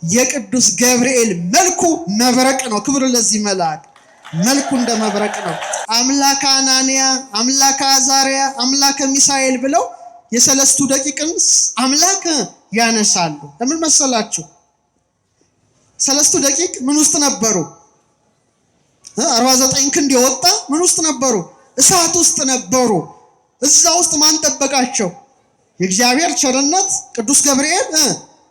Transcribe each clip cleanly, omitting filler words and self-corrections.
የቅዱስ ገብርኤል መልኩ መብረቅ ነው። ክብር ለዚህ መልአክ። መልኩ እንደ መብረቅ ነው። አምላከ አናንያ፣ አምላከ አዛርያ፣ አምላከ ሚሳኤል ብለው የሰለስቱ ደቂቅን አምላክ ያነሳሉ። ለምን መሰላችሁ? ሰለስቱ ደቂቅ ምን ውስጥ ነበሩ? 49 ክንድ የወጣ ምን ውስጥ ነበሩ? እሳት ውስጥ ነበሩ። እዛ ውስጥ ማን ጠበቃቸው? የእግዚአብሔር ቸርነት ቅዱስ ገብርኤል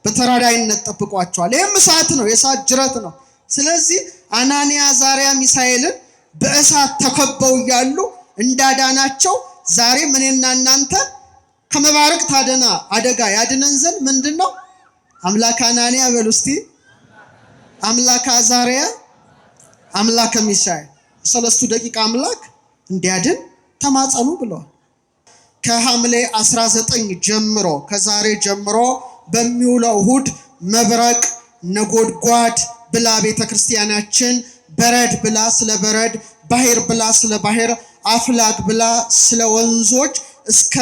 በተራዳይነት ጠብቋቸዋል። ይህም እሳት ነው፣ የእሳት ጅረት ነው። ስለዚህ አናንያ፣ አዛርያ፣ ሚሳኤልን በእሳት ተከበው እያሉ እንዳዳናቸው ዛሬ እኔና እናንተ ከመባረቅ አደጋ ያድነን ዘንድ ምንድነው? አምላከ አናንያ በሉ እስቲ፣ አምላከ አዛርያ፣ አምላከ ሚሳኤል ሰለስቱ ደቂቅ አምላክ እንዲያድን ተማጸኑ ብለዋል። ከሐምሌ 19 ጀምሮ ከዛሬ ጀምሮ በሚውለው እሁድ መብረቅ ነጎድጓድ ብላ ቤተክርስቲያናችን በረድ ብላ ስለ በረድ፣ ባህር ብላ ስለ ባህር፣ አፍላግ ብላ ስለ ወንዞች እስከ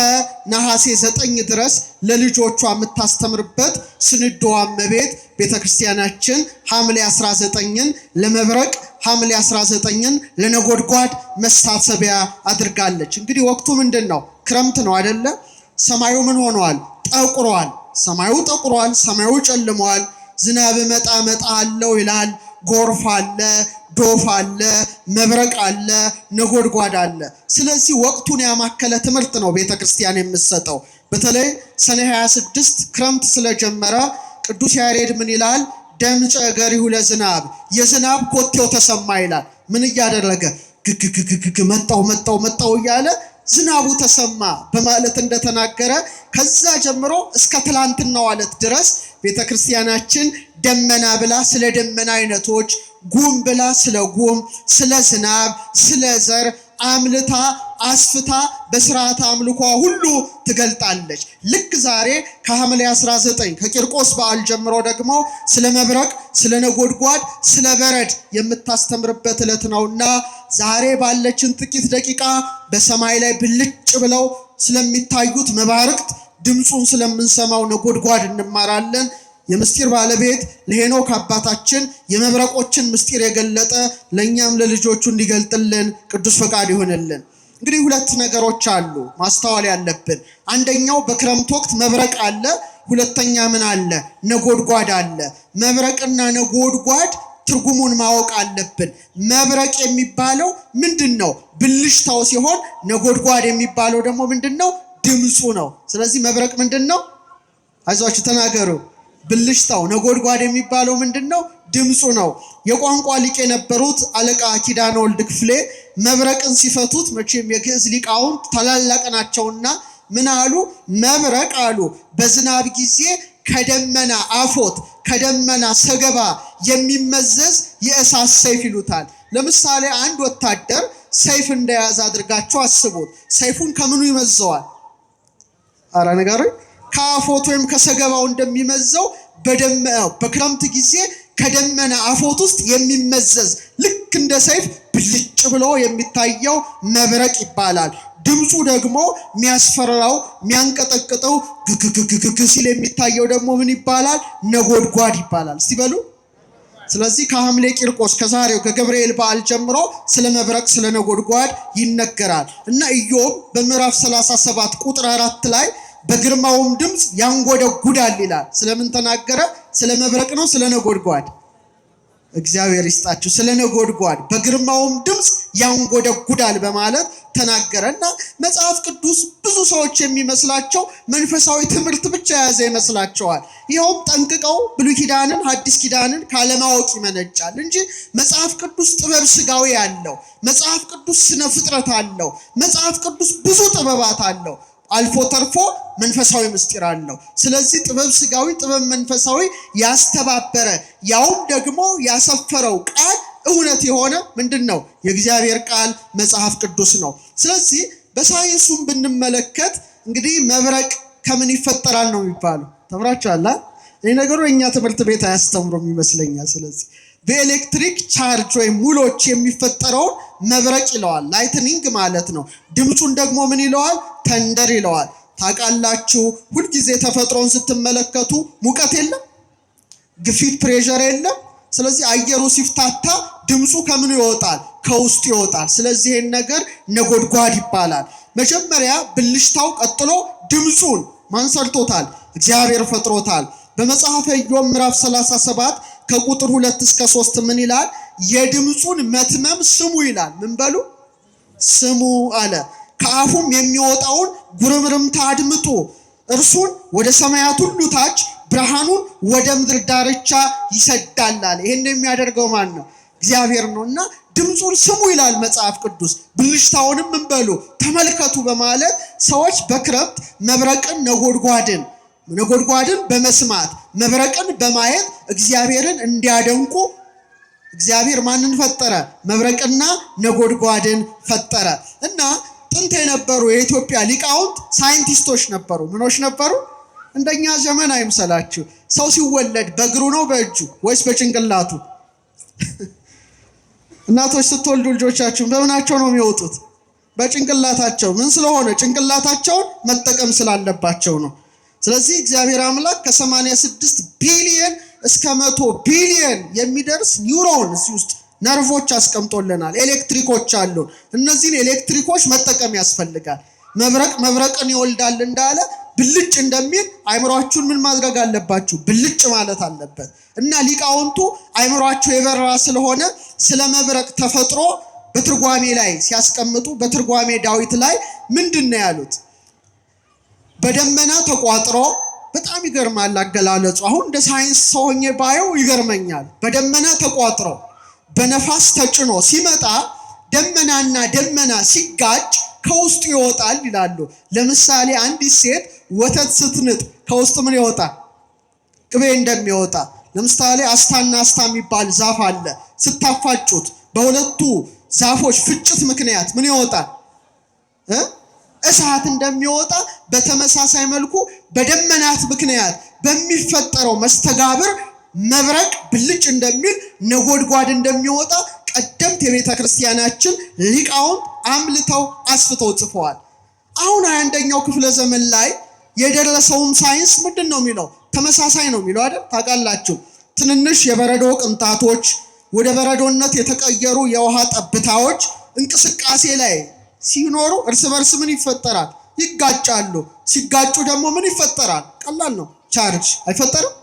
ነሐሴ 9 ድረስ ለልጆቿ የምታስተምርበት ስንዶዋ እመቤት ቤተክርስቲያናችን ሐምሌ 19ን ለመብረቅ ሐምሌ 19ን ለነጎድጓድ መታሰቢያ አድርጋለች። እንግዲህ ወቅቱ ምንድነው? ክረምት ነው አይደለ? ሰማዩ ምን ሆኗል? ጠቁሯል። ሰማዩ ጠቁሯል። ሰማዩ ጨልሟል። ዝናብ መጣ አለው ይላል። ጎርፍ አለ፣ ዶፍ አለ፣ መብረቅ አለ፣ ነጎድጓድ አለ። ስለዚህ ወቅቱን ያማከለ ትምህርት ነው ቤተክርስቲያን የምትሰጠው። በተለይ ሰኔ 26 ክረምት ስለጀመረ ቅዱስ ያሬድ ምን ይላል? ደምጨ ገሪሁ ለዝናብ፣ የዝናብ ኮቴው ተሰማ ይላል። ምን እያደረገ ግግግግግ መጣው እያለ ዝናቡ ተሰማ በማለት እንደተናገረ ከዛ ጀምሮ እስከ ትላንትናው ዕለት ድረስ ቤተክርስቲያናችን ደመና ብላ ስለ ደመና አይነቶች፣ ጉም ብላ ስለ ጉም፣ ስለ ዝናብ፣ ስለ ዘር አምልታ አስፍታ በስርዓተ አምልኳ ሁሉ ትገልጣለች። ልክ ዛሬ ከሐምሌ 19 ከቂርቆስ በዓል ጀምሮ ደግሞ ስለ መብረቅ፣ ስለ ነጎድጓድ፣ ስለ በረድ የምታስተምርበት ዕለት ነውና ዛሬ ባለችን ጥቂት ደቂቃ በሰማይ ላይ ብልጭ ብለው ስለሚታዩት መባረቅት ድምፁን ስለምንሰማው ነጎድጓድ እንማራለን። የምስጢር ባለቤት ለሄኖክ አባታችን የመብረቆችን ምስጢር የገለጠ ለእኛም ለልጆቹ እንዲገልጥልን ቅዱስ ፈቃድ ይሆንልን። እንግዲህ ሁለት ነገሮች አሉ ማስተዋል ያለብን። አንደኛው በክረምት ወቅት መብረቅ አለ። ሁለተኛ ምን አለ? ነጎድጓድ አለ። መብረቅና ነጎድጓድ ትርጉሙን ማወቅ አለብን። መብረቅ የሚባለው ምንድነው? ብልሽታው ሲሆን ነጎድጓድ የሚባለው ደግሞ ምንድነው? ድምፁ ነው። ስለዚህ መብረቅ ምንድነው? አይዟችሁ ተናገሩ። ብልሽታው። ነጎድጓድ የሚባለው ምንድነው? ድምፁ ነው። የቋንቋ ሊቅ የነበሩት አለቃ ኪዳነ ወልድ ክፍሌ መብረቅን ሲፈቱት መቼም የግዕዝ ሊቃውንት ታላላቅ ናቸውና ምን አሉ? መብረቅ አሉ በዝናብ ጊዜ ከደመና አፎት ከደመና ሰገባ የሚመዘዝ የእሳት ሰይፍ ይሉታል። ለምሳሌ አንድ ወታደር ሰይፍ እንደያዘ አድርጋቸው አስቡት። ሰይፉን ከምኑ ይመዘዋል? አረ ነገሩኝ። ከአፎት ወይም ከሰገባው እንደሚመዘው በክረምት ጊዜ ከደመና አፎት ውስጥ የሚመዘዝ ልክ እንደ ሰይፍ ብልጭ ብሎ የሚታየው መብረቅ ይባላል። ድምፁ ደግሞ የሚያስፈራው የሚያንቀጠቅጠው ግግግግግ ሲል የሚታየው ደግሞ ምን ይባላል? ነጎድጓድ ይባላል። እስቲ በሉ። ስለዚህ ከሐምሌ ቂርቆስ ከዛሬው ከገብርኤል በዓል ጀምሮ ስለ መብረቅ ስለ ነጎድጓድ ይነገራል እና ኢዮብ በምዕራፍ 37 ቁጥር 4 ላይ በግርማውም ድምፅ ያንጎደጉዳል ይላል። ስለምን ተናገረ? ስለ መብረቅ ነው? ስለ ነጎድጓድ? እግዚአብሔር ይስጣችሁ። ስለ ነጎድጓድ በግርማውም ድምፅ ያንጎደጉዳል በማለት ተናገረና መጽሐፍ ቅዱስ ብዙ ሰዎች የሚመስላቸው መንፈሳዊ ትምህርት ብቻ የያዘ ይመስላቸዋል። ይኸውም ጠንቅቀው ብሉይ ኪዳንን ሐዲስ ኪዳንን ካለማወቅ ይመነጫል እንጂ መጽሐፍ ቅዱስ ጥበብ ስጋዊ አለው። መጽሐፍ ቅዱስ ስነ ፍጥረት አለው። መጽሐፍ ቅዱስ ብዙ ጥበባት አለው። አልፎ ተርፎ መንፈሳዊ ምስጢር አለው። ስለዚህ ጥበብ ስጋዊ ጥበብ መንፈሳዊ ያስተባበረ ያውም ደግሞ ያሰፈረው ቃል እውነት የሆነ ምንድነው? የእግዚአብሔር ቃል መጽሐፍ ቅዱስ ነው። ስለዚህ በሳይንሱም ብንመለከት እንግዲህ መብረቅ ከምን ይፈጠራል ነው የሚባለው። ተምራችኋል? እኔ ነገሩ የኛ ትምህርት ቤት አያስተምሩም ይመስለኛል። ስለዚህ በኤሌክትሪክ ቻርጅ ወይም ሙሎች የሚፈጠረውን መብረቅ ይለዋል። ላይትኒንግ ማለት ነው። ድምፁን ደግሞ ምን ይለዋል? ተንደር ይለዋል። ታውቃላችሁ፣ ሁልጊዜ ተፈጥሮን ስትመለከቱ ሙቀት የለም ግፊት ፕሬሸር የለም። ስለዚህ አየሩ ሲፍታታ ድምፁ ከምኑ ይወጣል? ከውስጡ ይወጣል። ስለዚህ ይሄን ነገር ነጎድጓድ ይባላል። መጀመሪያ ብልሽታው፣ ቀጥሎ ድምፁን ማን ሰርቶታል? እግዚአብሔር ፈጥሮታል። በመጽሐፈ ኢዮብ ምዕራፍ 37 ከቁጥር 2 እስከ 3 ምን ይላል? የድምፁን መትመም ስሙ ይላል። ምን በሉ? ስሙ አለ። ከአፉም የሚወጣውን ጉርምርምታ አድምጡ። እርሱን ወደ ሰማያት ሁሉ ታች፣ ብርሃኑን ወደ ምድር ዳርቻ ይሰዳል አለ። ይሄን የሚያደርገው ማን ነው? እግዚአብሔር ነው። እና ድምፁን ስሙ ይላል መጽሐፍ ቅዱስ። ብልሽታውንም ምን በሉ? ተመልከቱ በማለት ሰዎች በክረምት መብረቅን፣ ነጎድጓድን በመስማት መብረቅን በማየት እግዚአብሔርን እንዲያደንቁ እግዚአብሔር ማንን ፈጠረ? መብረቅና ነጎድጓድን ፈጠረ። እና ጥንት የነበሩ የኢትዮጵያ ሊቃውንት ሳይንቲስቶች ነበሩ። ምኖች ነበሩ? እንደኛ ዘመን አይምሰላችሁ። ሰው ሲወለድ በእግሩ ነው በእጁ ወይስ በጭንቅላቱ? እናቶች ስትወልዱ ልጆቻችሁን በምናቸው ነው የሚወጡት? በጭንቅላታቸው። ምን ስለሆነ? ጭንቅላታቸውን መጠቀም ስላለባቸው ነው። ስለዚህ እግዚአብሔር አምላክ ከ86 ቢሊየን እስከ 100 ቢሊየን የሚደርስ ኒውሮን እዚህ ውስጥ ነርቮች አስቀምጦልናል። ኤሌክትሪኮች አሉ። እነዚህን ኤሌክትሪኮች መጠቀም ያስፈልጋል። መብረቅን ይወልዳል እንዳለ ብልጭ እንደሚል አይምሯችሁን ምን ማድረግ አለባችሁ? ብልጭ ማለት አለበት። እና ሊቃውንቱ አይምሯቸው የበራ ስለሆነ ስለ መብረቅ ተፈጥሮ በትርጓሜ ላይ ሲያስቀምጡ በትርጓሜ ዳዊት ላይ ምንድን ነው ያሉት? በደመና ተቋጥሮ፣ በጣም ይገርማል አገላለጹ። አሁን እንደ ሳይንስ ሰው ሆኜ ባየው ይገርመኛል። በደመና ተቋጥሮ በነፋስ ተጭኖ ሲመጣ ደመናና ደመና ሲጋጭ ከውስጡ ይወጣል ይላሉ። ለምሳሌ አንዲት ሴት ወተት ስትንጥ ከውስጡ ምን ይወጣል? ቅቤ እንደሚወጣ። ለምሳሌ አስታና አስታ የሚባል ዛፍ አለ። ስታፋጩት በሁለቱ ዛፎች ፍጭት ምክንያት ምን ይወጣል? እሳት እንደሚወጣ በተመሳሳይ መልኩ በደመናት ምክንያት በሚፈጠረው መስተጋብር መብረቅ ብልጭ እንደሚል ነጎድጓድ እንደሚወጣ ቀደምት የቤተ ክርስቲያናችን ሊቃውንት አምልተው አስፍተው ጽፈዋል። አሁን 21ኛው ክፍለ ዘመን ላይ የደረሰውም ሳይንስ ምንድን ነው የሚለው? ተመሳሳይ ነው የሚለው አይደል? ታውቃላችሁ። ትንንሽ የበረዶ ቅንጣቶች፣ ወደ በረዶነት የተቀየሩ የውሃ ጠብታዎች እንቅስቃሴ ላይ ሲኖሩ እርስ በርስ ምን ይፈጠራል? ይጋጫሉ። ሲጋጩ ደግሞ ምን ይፈጠራል? ቀላል ነው። ቻርጅ አይፈጠርም?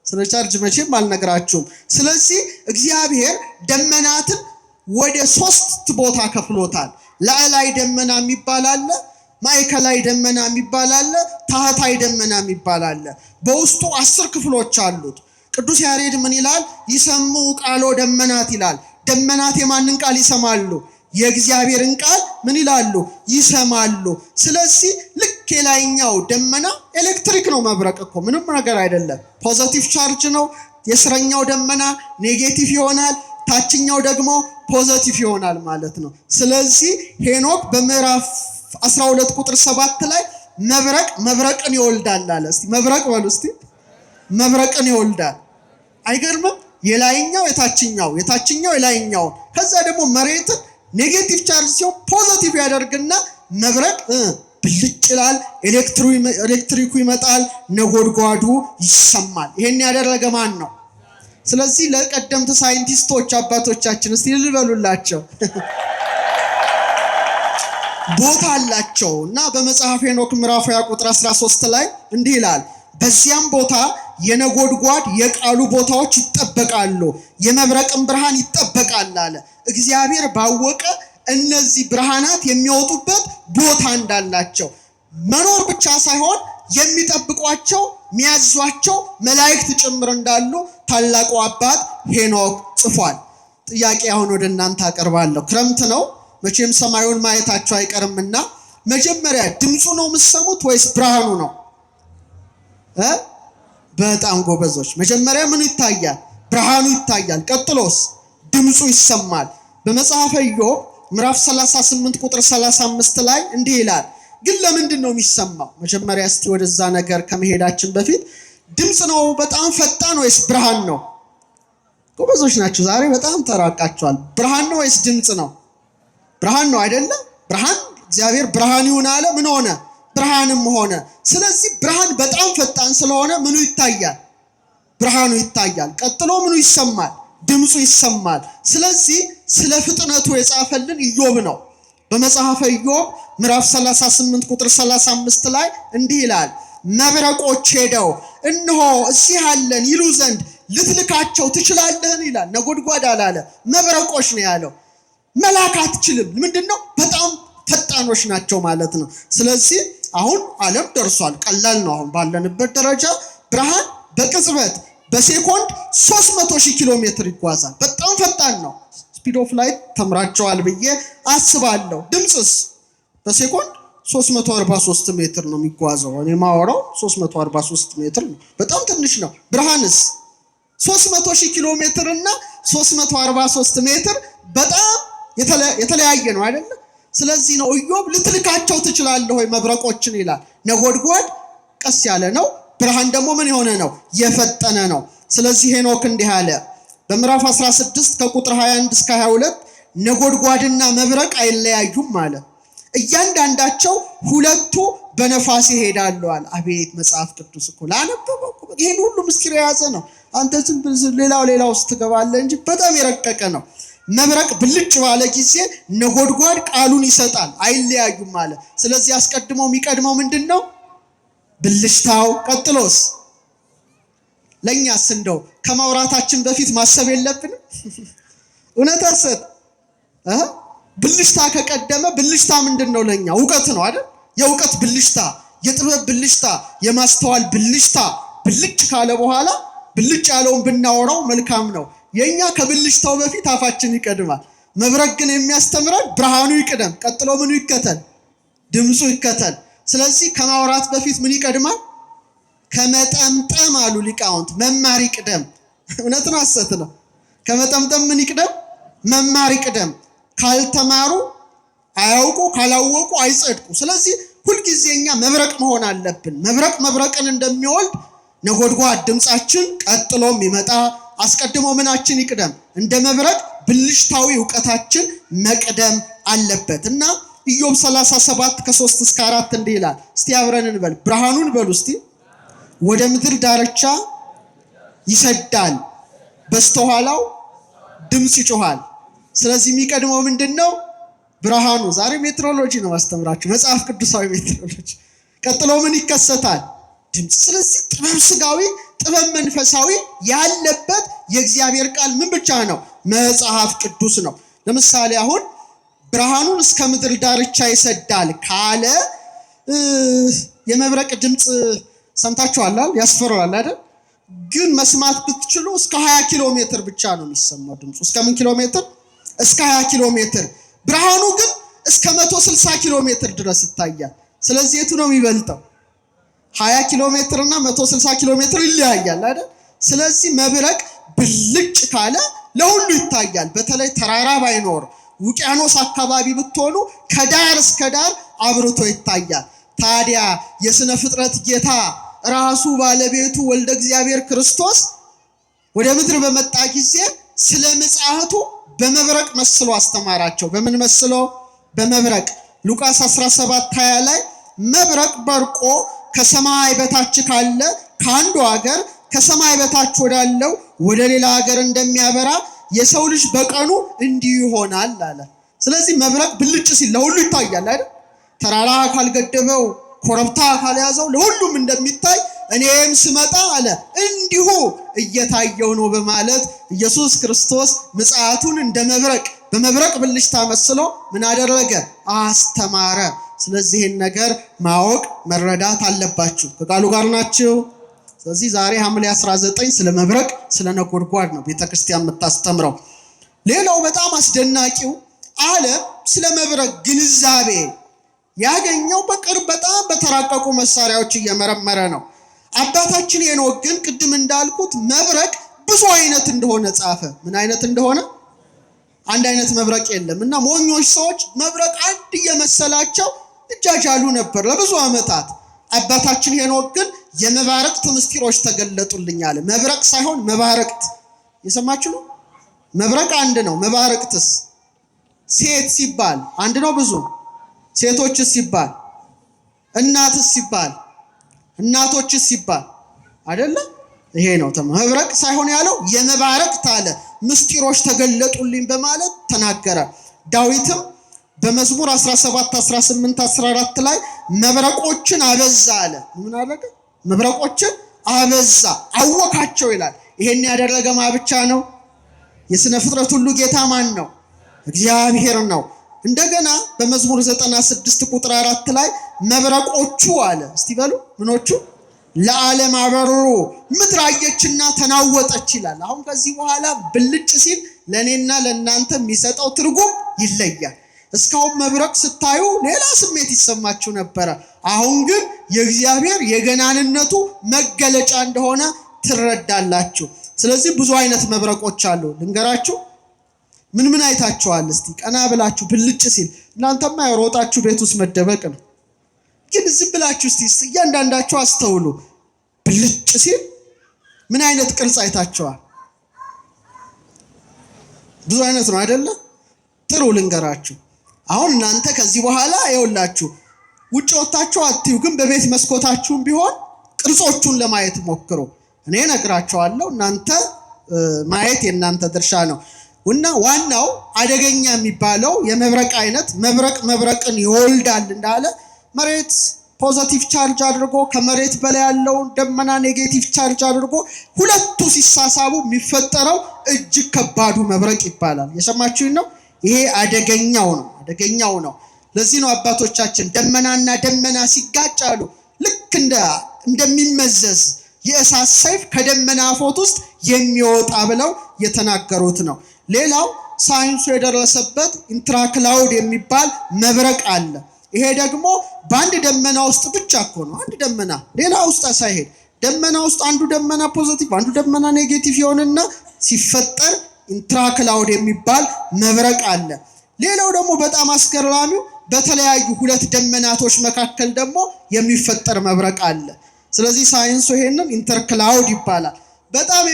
ስለ ቻርጅ መቼም አልነግራችሁም። ስለዚህ እግዚአብሔር ደመናትን ወደ 3 ቦታ ከፍሎታል። ላዕላይ ደመና የሚባል አለ፣ ማዕከላዊ ደመና የሚባል አለ፣ ታህታይ ደመና የሚባል አለ። በውስጡ 10 ክፍሎች አሉት። ቅዱስ ያሬድ ምን ይላል? ይሰሙ ቃሎ ደመናት ይላል። ደመናት የማንን ቃል ይሰማሉ? የእግዚአብሔርን ቃል ምን ይላሉ? ይሰማሉ። ስለዚህ ልክ የላይኛው ደመና ኤሌክትሪክ ነው። መብረቅ እኮ ምንም ነገር አይደለም። ፖዘቲቭ ቻርጅ ነው። የስረኛው ደመና ኔጌቲቭ ይሆናል፣ ታችኛው ደግሞ ፖዘቲቭ ይሆናል ማለት ነው። ስለዚህ ሄኖክ በምዕራፍ 12 ቁጥር 7 ላይ መብረቅን ይወልዳል አለ። እስቲ መብረቅ በሉ እስቲ። መብረቅን ይወልዳል። አይገርምም? የላይኛው የታችኛው የላይኛው። ከዛ ደግሞ መሬትን ኔጌቲቭ ቻርጅ ሲሆን ፖዚቲቭ ያደርግና መብረቅ ብልጭ ይላል፣ ኤሌክትሪኩ ይመጣል፣ ነጎድጓዱ ይሰማል። ይሄን ያደረገ ማን ነው? ስለዚህ ለቀደምት ሳይንቲስቶች አባቶቻችን እስቲ ልበሉላቸው ቦታ አላቸው። እና በመጽሐፈ ሄኖክ ምዕራፍ 20 ቁጥር 13 ላይ እንዲህ ይላል፣ በዚያም ቦታ የነጎድጓድ የቃሉ ቦታዎች ይጠበቃሉ፣ የመብረቅን ብርሃን ይጠበቃል አለ። እግዚአብሔር ባወቀ እነዚህ ብርሃናት የሚወጡበት ቦታ እንዳላቸው መኖር ብቻ ሳይሆን የሚጠብቋቸው የሚያዟቸው መላእክት ጭምር እንዳሉ ታላቁ አባት ሄኖክ ጽፏል። ጥያቄ አሁን ወደ እናንተ አቀርባለሁ። ክረምት ነው መቼም ሰማዩን ማየታችሁ አይቀርምና መጀመሪያ ድምፁ ነው የምትሰሙት ወይስ ብርሃኑ ነው? በጣም ጎበዞች። መጀመሪያ ምን ይታያል? ብርሃኑ ይታያል። ቀጥሎስ ድምፁ ይሰማል። በመጽሐፈ ኢዮብ ምዕራፍ 38 ቁጥር 35 ላይ እንዲህ ይላል፣ ግን ለምንድን ነው የሚሰማው? መጀመሪያ እስቲ ወደዛ ነገር ከመሄዳችን በፊት ድምፅ ነው በጣም ፈጣን ወይስ ብርሃን ነው? ጎበዞች ናቸው። ዛሬ በጣም ተራቃቸዋል። ብርሃን ነው ወይስ ድምፅ ነው? ብርሃን ነው አይደለም? ብርሃን እግዚአብሔር ብርሃን ይሁን አለ። ምን ሆነ? ብርሃንም ሆነ። ስለዚህ ብርሃን በጣም ፈጣን ስለሆነ ምኑ ይታያል? ብርሃኑ ይታያል። ቀጥሎ ምኑ ይሰማል? ድምፁ ይሰማል። ስለዚህ ስለ ፍጥነቱ የጻፈልን ኢዮብ ነው። በመጽሐፈ ኢዮብ ምዕራፍ 38 ቁጥር 35 ላይ እንዲህ ይላል፣ መብረቆች ሄደው እነሆ እዚህ አለን ይሉ ዘንድ ልትልካቸው ትችላለህን ይላል። ነጎድጓድ አላለ፣ መብረቆች ነው ያለው። መላክ አትችልም። ምንድነው? በጣም ፈጣኖች ናቸው ማለት ነው። ስለዚህ አሁን ዓለም ደርሷል። ቀላል ነው። አሁን ባለንበት ደረጃ ብርሃን በቅጽበት በሴኮንድ 300,000 ኪሎ ሜትር ይጓዛል። በጣም ፈጣን ነው። ስፒድ ኦፍ ላይት ተምራቸዋል ብዬ አስባለሁ። ድምፅስ በሴኮንድ 343 ሜትር ነው የሚጓዘው። እኔ ማወራው 343 ሜትር ነው። በጣም ትንሽ ነው። ብርሃንስ 300,000 ኪሎ ሜትር እና 343 ሜትር በጣም የተለያየ ነው አይደለ? ስለዚህ ነው ኢዮብ ልትልካቸው ትችላለህ ወይ መብረቆችን ይላል። ነጎድጓድ ቀስ ያለ ነው። ብርሃን ደግሞ ምን የሆነ ነው? የፈጠነ ነው። ስለዚህ ሄኖክ እንዲህ አለ በምዕራፍ 16 ከቁጥር 21 እስከ 22 ነጎድጓድና መብረቅ አይለያዩም አለ። እያንዳንዳቸው ሁለቱ በነፋስ ይሄዳሉ አለ። አቤት መጽሐፍ ቅዱስ እኮ ላነበበው ይሄን ሁሉ ምስጢር የያዘ ነው። አንተ ዝም ሌላው ውስጥ ትገባለህ እንጂ በጣም የረቀቀ ነው። መብረቅ ብልጭ ባለ ጊዜ ነጎድጓድ ቃሉን ይሰጣል፣ አይለያዩም አለ። ስለዚህ አስቀድሞ የሚቀድመው ምንድነው? ብልጭታው። ቀጥሎስ? ለኛስ እንደው ከማውራታችን በፊት ማሰብ የለብንም? እውነት አሰጥ ብልጭታ ከቀደመ ብልጭታ ምንድነው? ለኛ እውቀት ነው አይደል? የእውቀት ብልጭታ፣ የጥበብ ብልጭታ፣ የማስተዋል ብልጭታ ብልጭ ካለ በኋላ ብልጭ ያለውን ብናወራው መልካም ነው። የኛ ከብልጭታው በፊት አፋችን ይቀድማል። መብረቅ ግን የሚያስተምረን ብርሃኑ ይቅደም፣ ቀጥሎ ምኑ ይከተል? ድምፁ ይከተል። ስለዚህ ከማውራት በፊት ምን ይቀድማል? ከመጠምጠም አሉ ሊቃውንት መማር ይቅደም። እውነት ነው ሐሰት ነው? ከመጠምጠም ምን ይቅደም? መማር ይቅደም። ካልተማሩ አያውቁ፣ ካላወቁ አይጸድቁ። ስለዚህ ሁልጊዜ እኛ መብረቅ መሆን አለብን። መብረቅ መብረቅን እንደሚወልድ ነጎድጓድ ድምፃችን ቀጥሎም ይመጣ። አስቀድሞ ምናችን ይቅደም? እንደ መብረቅ ብልጭታዊ እውቀታችን መቅደም አለበት እና ኢዮብ 37 ከ3 እስከ 4 እንዲህ ይላል። እስቲ አብረን እንበል። ብርሃኑን በሉ እስቲ። ወደ ምድር ዳርቻ ይሰዳል፣ በስተኋላው ድምፅ ይጮሃል። ስለዚህ የሚቀድመው ምንድነው? ብርሃኑ። ዛሬ ሜትሮሎጂ ነው ማስተምራችሁ፣ መጽሐፍ ቅዱሳዊ ሜትሮሎጂ። ቀጥሎ ምን ይከሰታል? ድምፅ። ስለዚህ ጥበብ ስጋዊ፣ ጥበብ መንፈሳዊ ያለበት የእግዚአብሔር ቃል ምን ብቻ ነው? መጽሐፍ ቅዱስ ነው። ለምሳሌ አሁን ብርሃኑን እስከ ምድር ዳርቻ ይሰዳል ካለ የመብረቅ ድምፅ ሰምታችኋል? ያስፈራል አይደል? ግን መስማት ብትችሉ እስከ 20 ኪሎ ሜትር ብቻ ነው የሚሰማው ድምፁ። እስከ ምን ኪሎ ሜትር? እስከ 20 ኪሎ ሜትር። ብርሃኑ ግን እስከ 160 ኪሎ ሜትር ድረስ ይታያል። ስለዚህ የቱ ነው የሚበልጠው? 20 ኪሎ ሜትር እና 160 ኪሎ ሜትር ይለያያል አይደል? ስለዚህ መብረቅ ብልጭ ካለ ለሁሉ ይታያል። በተለይ ተራራ ባይኖር ውቅያኖስ አካባቢ ብትሆኑ ከዳር እስከ ዳር አብርቶ ይታያል። ታዲያ የሥነ ፍጥረት ጌታ ራሱ ባለቤቱ ወልደ እግዚአብሔር ክርስቶስ ወደ ምድር በመጣ ጊዜ ስለ ምጽአቱ በመብረቅ መስሎ አስተማራቸው። በምን መስሎ? በመብረቅ። ሉቃስ 17:20 ላይ መብረቅ በርቆ ከሰማይ በታች ካለ ከአንዱ ሀገር ከሰማይ በታች ወዳለው ወደ ሌላ ሀገር እንደሚያበራ የሰው ልጅ በቀኑ እንዲሁ ይሆናል አለ። ስለዚህ መብረቅ ብልጭ ሲል ለሁሉ ይታያል አይደል? ተራራ ካልገደበው፣ ኮረብታ ካልያዘው ለሁሉም እንደሚታይ እኔም ስመጣ አለ እንዲሁ እየታየው ነው በማለት ኢየሱስ ክርስቶስ ምጽአቱን እንደ መብረቅ በመብረቅ ብልጭታ መስሎ ምን አደረገ? አስተማረ። ስለዚህ ይህን ነገር ማወቅ መረዳት አለባችሁ። ከቃሉ ጋር ናችሁ? ስለዚህ ዛሬ ሐምሌ 19 ስለ መብረቅ ስለ ነጎድጓድ ነው ቤተክርስቲያን የምታስተምረው። ሌላው በጣም አስደናቂው ዓለም ስለ መብረቅ ግንዛቤ ያገኘው በቅርብ በጣም በተራቀቁ መሳሪያዎች እየመረመረ ነው። አባታችን ሄኖክ ግን ቅድም እንዳልኩት መብረቅ ብዙ አይነት እንደሆነ ጻፈ። ምን አይነት እንደሆነ? አንድ አይነት መብረቅ የለም እና ሞኞች ሰዎች መብረቅ አንድ እየመሰላቸው እጃጃሉ ነበር ለብዙ ዓመታት። አባታችን ሄኖክ ግን የመባረቅት ምስጢሮች ተገለጡልኝ አለ። መብረቅ ሳይሆን መባረቅት። የሰማችሁ ነው? መብረቅ አንድ ነው። መባረቅትስ? ሴት ሲባል አንድ ነው ብዙ? ሴቶችስ ሲባል? እናትስ ሲባል? እናቶችስ ሲባል? አይደለ? ይሄ ነው መብረቅ ሳይሆን ያለው የመባረቅት አለ። ምስጢሮች ተገለጡልኝ በማለት ተናገረ። ዳዊትም በመዝሙር 17 18 14 ላይ መብረቆችን አበዛ አለ። ምን አደረገ? መብረቆችን አበዛ አወካቸው ይላል። ይሄን ያደረገ ማን ብቻ ነው? የሥነ ፍጥረት ሁሉ ጌታ ማን ነው? እግዚአብሔር ነው። እንደገና በመዝሙር 96 ቁጥር 4 ላይ መብረቆቹ አለ። እስቲ በሉ ምኖቹ? ለዓለም አበሩ፣ ምድር አየችና ተናወጠች ይላል። አሁን ከዚህ በኋላ ብልጭ ሲል ለእኔና ለእናንተ የሚሰጠው ትርጉም ይለያል። እስካሁን መብረቅ ስታዩ ሌላ ስሜት ይሰማችሁ ነበረ። አሁን ግን የእግዚአብሔር የገናንነቱ መገለጫ እንደሆነ ትረዳላችሁ። ስለዚህ ብዙ አይነት መብረቆች አሉ። ልንገራችሁ። ምን አይታችኋል? እስቲ ቀና ብላችሁ ብልጭ ሲል እናንተማ የሮጣችሁ ቤት ውስጥ መደበቅ ነው። ግን ዝም ብላችሁ እስቲ እያንዳንዳችሁ አስተውሉ። ብልጭ ሲል ምን አይነት ቅርጽ አይታችኋል? ብዙ አይነት ነው አይደለ? ጥሩ ልንገራችሁ። አሁን እናንተ ከዚህ በኋላ ይኸውላችሁ ውጭ ወጣችሁ አትዩ፣ ግን በቤት መስኮታችሁም ቢሆን ቅርጾቹን ለማየት ሞክሩ። እኔ እነግራችኋለሁ፣ እናንተ ማየት የእናንተ ድርሻ ነው። እና ዋናው አደገኛ የሚባለው የመብረቅ አይነት መብረቅን ይወልዳል እንዳለ መሬት ፖዚቲቭ ቻርጅ አድርጎ ከመሬት በላይ ያለው ደመና ኔጌቲቭ ቻርጅ አድርጎ ሁለቱ ሲሳሳቡ የሚፈጠረው እጅግ ከባዱ መብረቅ ይባላል። የሰማችሁኝ ነው? ይሄ አደገኛው ነው። ለዚህ ነው አባቶቻችን ደመናና ደመና ሲጋጫሉ ልክ እንደሚመዘዝ የእሳት ሰይፍ ከደመና አፎት ውስጥ የሚወጣ ብለው የተናገሩት ነው። ሌላው ሳይንሱ የደረሰበት ኢንትራክላውድ የሚባል መብረቅ አለ። ይሄ ደግሞ በአንድ ደመና ውስጥ ብቻ እኮ ነው። አንድ ደመና ሌላ ውስጥ ሳይሄድ ደመና ውስጥ አንዱ ደመና ፖዚቲቭ አንዱ ደመና ኔጌቲቭ ይሆንና ሲፈጠር ኢንትራክላውድ የሚባል መብረቅ አለ። ሌላው ደግሞ በጣም አስገራሚው በተለያዩ ሁለት ደመናቶች መካከል ደግሞ የሚፈጠር መብረቅ አለ። ስለዚህ ሳይንሱ ይሄንን ኢንተርክላውድ ይባላል። በጣም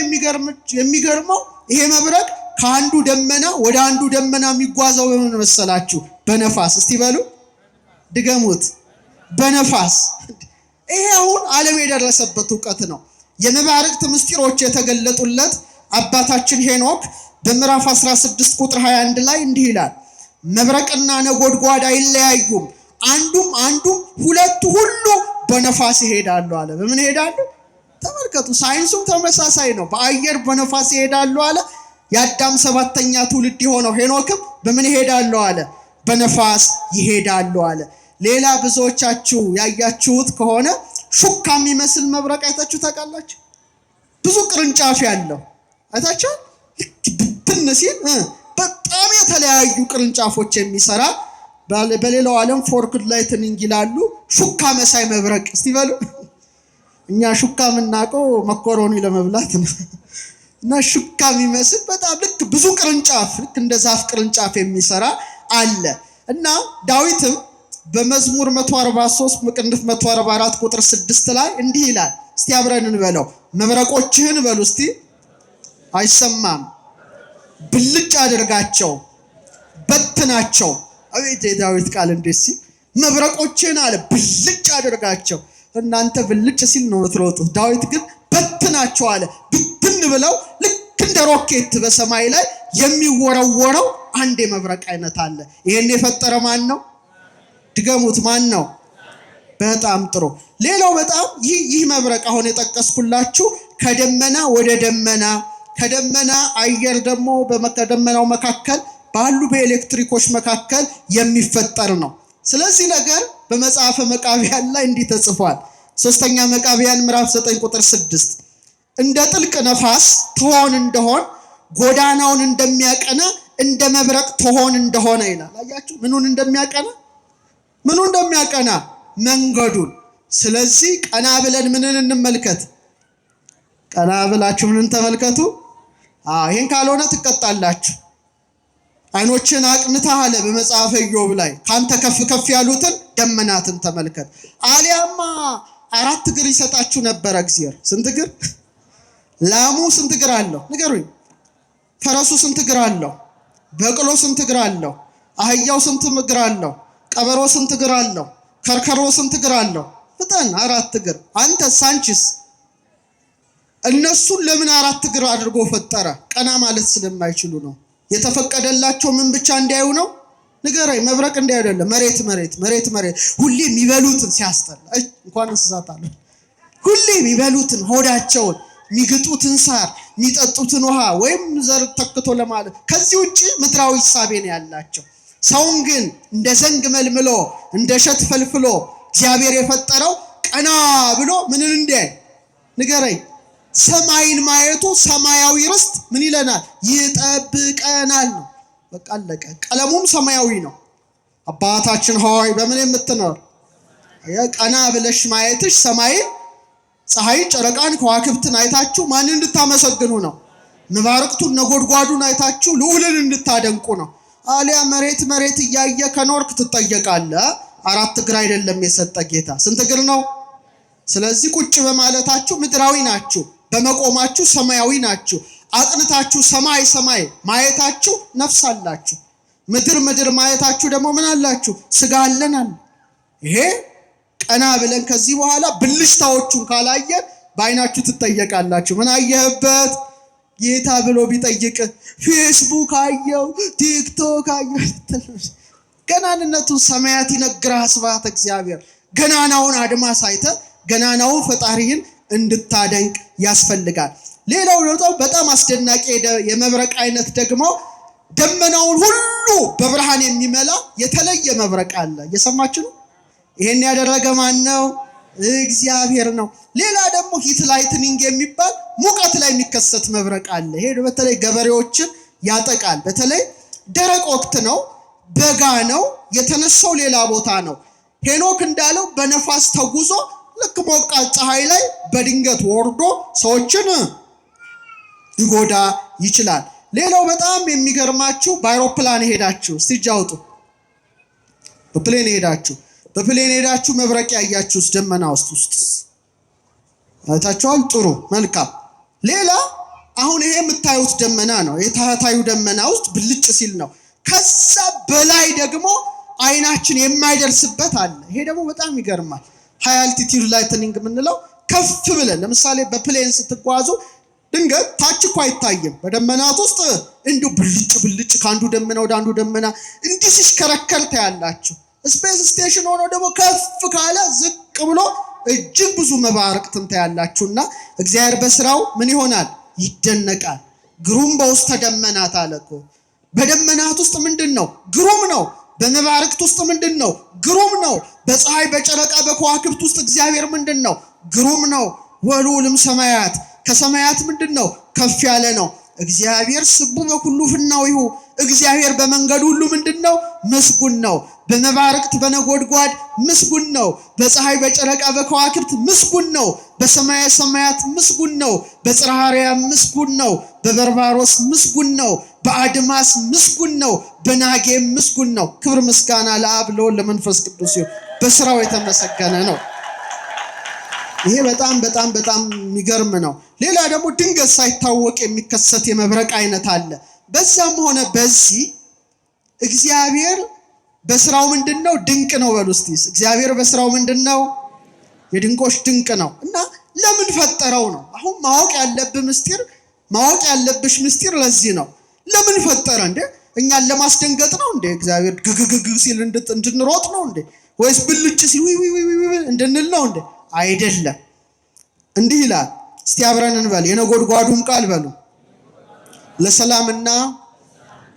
የሚገርመው ይሄ መብረቅ ከአንዱ ደመና ወደ አንዱ ደመና የሚጓዘው በምን መሰላችሁ? በነፋስ። እስቲ በሉ ድገሙት፣ በነፋስ። ይሄ አሁን ዓለም የደረሰበት እውቀት ነው። የመባረቅት ምስጢሮች የተገለጡለት አባታችን ሄኖክ በምዕራፍ 16 ቁጥር 21 ላይ እንዲህ ይላል፣ መብረቅና ነጎድጓድ አይለያዩም፣ አንዱም ሁለቱ ሁሉ በነፋስ ይሄዳሉ አለ። በምን ይሄዳሉ? ተመልከቱ፣ ሳይንሱም ተመሳሳይ ነው። በአየር በነፋስ ይሄዳሉ አለ። የአዳም 7ኛ ትውልድ የሆነው ሄኖክም በምን ይሄዳሉ አለ? በነፋስ ይሄዳሉ አለ። ሌላ ብዙዎቻችሁ ያያችሁት ከሆነ ሹካ የሚመስል መብረቅ አይታችሁ ታውቃላችሁ? ብዙ ቅርንጫፍ ያለው አይታችሁ? ልክ ብትን ሲል በጣም የተለያዩ ቅርንጫፎች የሚሰራ በሌላው ዓለም ፎርክድ ላይትኒንግ ይላሉ። ሹካ መሳይ መብረቅ። እስቲ በሉ። እኛ ሹካ የምናውቀው መኮሮኒ ለመብላት ነው። እና ሹካ የሚመስል በጣም ልክ ብዙ ቅርንጫፍ ልክ እንደ ዛፍ ቅርንጫፍ የሚሰራ አለ። እና ዳዊትም በመዝሙር 143 ምቅንፍ 144 ቁጥር 6 ላይ እንዲህ ይላል። እስቲ አብረን እንበለው። መብረቆችህን በሉ እስቲ አይሰማም፣ ብልጭ አድርጋቸው፣ በትናቸው። አቤት የዳዊት ቃል እንዴት ሲል መብረቆችህን አለ ብልጭ አድርጋቸው። እናንተ ብልጭ ሲል ነው የምትሮጡት። ዳዊት ግን በትናቸው አለ። ብትን ብለው ልክ እንደ ሮኬት በሰማይ ላይ የሚወረወረው አንድ የመብረቅ አይነት አለ። ይሄን የፈጠረ ማን ነው? ድገሙት፣ ማን ነው? በጣም ጥሩ። ሌላው በጣም ይህ መብረቅ አሁን የጠቀስኩላችሁ ከደመና ወደ ደመና ከደመና አየር ደግሞ በደመናው መካከል ባሉ በኤሌክትሪኮች መካከል የሚፈጠር ነው። ስለዚህ ነገር በመጽሐፈ መቃብያን ላይ እንዲህ ተጽፏል። 3ኛ መቃብያን ምዕራፍ 9 ቁጥር 6 እንደ ጥልቅ ነፋስ ትሆን እንደሆን ጎዳናውን እንደሚያቀና እንደ መብረቅ ትሆን እንደሆነ ይላል። አያችሁ? ምኑን እንደሚያቀና መንገዱን። ስለዚህ ቀና ብለን ምንን እንመልከት? ቀና ብላችሁ ምንን ተመልከቱ? ይሄን ካልሆነ ትቀጣላችሁ። አይኖችን አቅንተህ አለ በመጽሐፈ ኢዮብ ላይ ካንተ ከፍ ከፍ ያሉትን ደመናትን ተመልከት። አሊያማ 4 እግር ይሰጣችሁ ነበረ እግዚአብሔር። ስንት እግር? ላሙ ስንት እግር አለው? ንገሩኝ። ፈረሱ ስንት እግር አለው? በቅሎ ስንት እግር አለው? አህያው ስንት እግር አለው? ቀበሮ ስንት እግር አለው? ከርከሮ ስንት እግር አለው? ፍጠን። 4 እግር። አንተስ አንቺስ? እነሱን ለምን አራት እግር አድርጎ ፈጠረ? ቀና ማለት ስለማይችሉ ነው። የተፈቀደላቸው ምን ብቻ እንዲያዩ ነው? ንገረኝ። መብረቅ እንዲያዩ አይደለም። መሬት ሁሌ የሚበሉትን ሲያስጠላ እንኳን እንስሳት አለ። ሁሌ የሚበሉትን ሆዳቸውን፣ የሚግጡትን ሳር፣ የሚጠጡትን ውሃ ወይም ዘር ተክቶ ለማለት ከዚህ ውጪ ምድራዊ ሳቤ ነው ያላቸው። ሰውን ግን እንደ ዘንግ መልምሎ እንደ እሸት ፈልፍሎ እግዚአብሔር የፈጠረው ቀና ብሎ ምንን እንዲያይ ንገረኝ። ሰማይን ማየቱ ሰማያዊ ርስት ምን ይለናል? ይጠብቀናል ነው። በቃ አለቀ። ቀለሙም ሰማያዊ ነው። አባታችን ሆይ በምን የምትኖር ቀና ብለሽ ማየትሽ ሰማይን፣ ፀሐይን፣ ጨረቃን፣ ከዋክብትን አይታችሁ ማንን እንድታመሰግኑ ነው? መባረቅቱን ነጎድጓዱን አይታችሁ ልዑልን እንድታደንቁ ነው። አሊያ መሬት እያየ ከኖርክ ትጠየቃለህ። አራት እግር አይደለም የሰጠ ጌታ፣ ስንት እግር ነው? ስለዚህ ቁጭ በማለታችሁ ምድራዊ ናችሁ፣ በመቆማችሁ ሰማያዊ ናችሁ። አጥንታችሁ ሰማይ ማየታችሁ ነፍስ አላችሁ። ምድር ማየታችሁ ደግሞ ምን አላችሁ? ስጋ አለናል። ይሄ ቀና ብለን ከዚህ በኋላ ብልሽታዎቹን ካላየን በአይናችሁ ትጠየቃላችሁ። ምን አየህበት ጌታ ብሎ ቢጠይቅ ፌስቡክ አየው፣ ቲክቶክ አየው። ገናንነቱን ሰማያት ይነግርህ ስብሐተ እግዚአብሔር። ገናናውን አድማስ አይተህ ገናናውን ፈጣሪህን እንድታደንቅ ያስፈልጋል። ሌላው በጣም አስደናቂ የመብረቅ አይነት ደግሞ ደመናውን ሁሉ በብርሃን የሚመላ የተለየ መብረቅ አለ። እየሰማችሁ ነው? ይሄን ያደረገ ማን ነው? እግዚአብሔር ነው። ሌላ ደግሞ ሂት ላይትኒንግ የሚባል ሙቀት ላይ የሚከሰት መብረቅ አለ። ይሄ በተለይ ገበሬዎችን ያጠቃል። በተለይ ደረቅ ወቅት ነው፣ በጋ ነው፣ የተነሳው ሌላ ቦታ ነው። ሄኖክ እንዳለው በነፋስ ተጉዞ ልክ ሞቃት ፀሐይ ላይ በድንገት ወርዶ ሰዎችን ሊጎዳ ይችላል። ሌላው በጣም የሚገርማችሁ በአይሮፕላን ሄዳችሁ እስቲ እጅ አውጡ። በፕሌን ሄዳችሁ መብረቅ ያያችሁስ ደመና ውስጥ አይታችኋል? ጥሩ መልካም። ሌላ አሁን ይሄ የምታዩት ደመና ነው። የታህታዩ ደመና ውስጥ ብልጭ ሲል ነው። ከዛ በላይ ደግሞ አይናችን የማይደርስበት አለ። ይሄ ደግሞ በጣም ይገርማል። ሃይ አልቲቲዩድ ላይትኒንግ የምንለው ከፍ ብለን ለምሳሌ በፕሌን ስትጓዙ ድንገት ታች እኮ አይታይም። በደመናት ውስጥ እንዲሁ ብልጭ ከአንዱ ደመና ወደ አንዱ ደመና እንዲህ ሲሽከረከር ታያላችሁ። ስፔስ ስቴሽን ሆኖ ደግሞ ከፍ ካለ ዝቅ ብሎ እጅግ ብዙ መባረቅትን ታያላችሁና እግዚአብሔር በስራው ምን ይሆናል? ይደነቃል። ግሩም በውስተ ደመናት አለ እኮ። በደመናት ውስጥ ምንድን ነው? ግሩም ነው። በመባረቅት ውስጥ ምንድን ነው? ግሩም ነው። በፀሐይ በጨረቃ በከዋክብት ውስጥ እግዚአብሔር ምንድን ነው? ግሩም ነው። ወልዑልም ሰማያት፣ ከሰማያት ምንድን ነው? ከፍ ያለ ነው። እግዚአብሔር ስቡ በኩሉ ፍናዊሁ፣ እግዚአብሔር በመንገዱ ሁሉ ምንድን ነው? ምስጉን ነው። በመባረቅት በነጎድጓድ ምስጉን ነው። በፀሐይ በጨረቃ በከዋክብት ምስጉን ነው። በሰማየ ሰማያት ምስጉን ነው። በጽርሐ አርያም ምስጉን ነው። በበርባሮስ ምስጉን ነው። በአድማስ ምስጉን ነው። በናጌም ምስጉን ነው። ክብር ምስጋና ለአብ ለወልድ ለመንፈስ ቅዱስ ይሁን። በስራው የተመሰገነ ነው። ይሄ በጣም የሚገርም ነው። ሌላ ደግሞ ድንገት ሳይታወቅ የሚከሰት የመብረቅ አይነት አለ። በዛም ሆነ በዚህ እግዚአብሔር በስራው ምንድነው? ድንቅ ነው። በሉ እስቲ እግዚአብሔር በስራው ምንድነው? የድንቆች ድንቅ ነው። እና ለምን ፈጠረው ነው አሁን ማወቅ ያለብሽ ምስጢር ለዚህ ነው። ለምን ፈጠረ እንዴ? እኛን ለማስደንገጥ ነው እንዴ? እግዚአብሔር ግግግግ ሲል እንድንሮጥ ነው እንዴ? ወይስ ብልጭ ሲል እንድንል ነው እንዴ? አይደለም። እንዲህ ይላል። እስቲ አብረን እንበል። የነጎድጓዱም ቃል በሉ ለሰላምና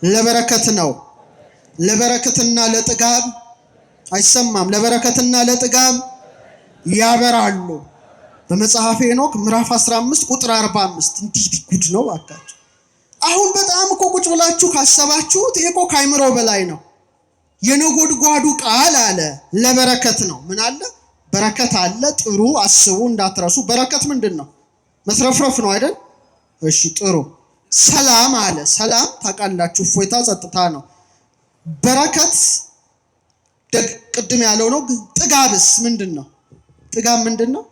ለበረከት ነው። ለበረከትና ለጥጋብ አይሰማም። ለበረከትና ለጥጋብ ያበራሉ። በመጽሐፈ ሄኖክ ምዕራፍ 15 ቁጥር 45 እንዲህ ጉድ ነው አካች። አሁን በጣም እኮ ቁጭ ብላችሁ ካሰባችሁት ይሄ እኮ ከአይምሮ በላይ ነው። የነጎድጓዱ ቃል አለ ለበረከት ነው። ምን አለ? በረከት አለ። ጥሩ አስቡ እንዳትረሱ። በረከት ምንድን ነው? መስረፍረፍ ነው አይደል? እሺ ጥሩ። ሰላም አለ። ሰላም ታውቃላችሁ፣ እፎይታ ጸጥታ ነው። በረከት ቅድም ያለው ነው። ጥጋብስ ምንድን ነው? ጥጋብ ምንድን ነው?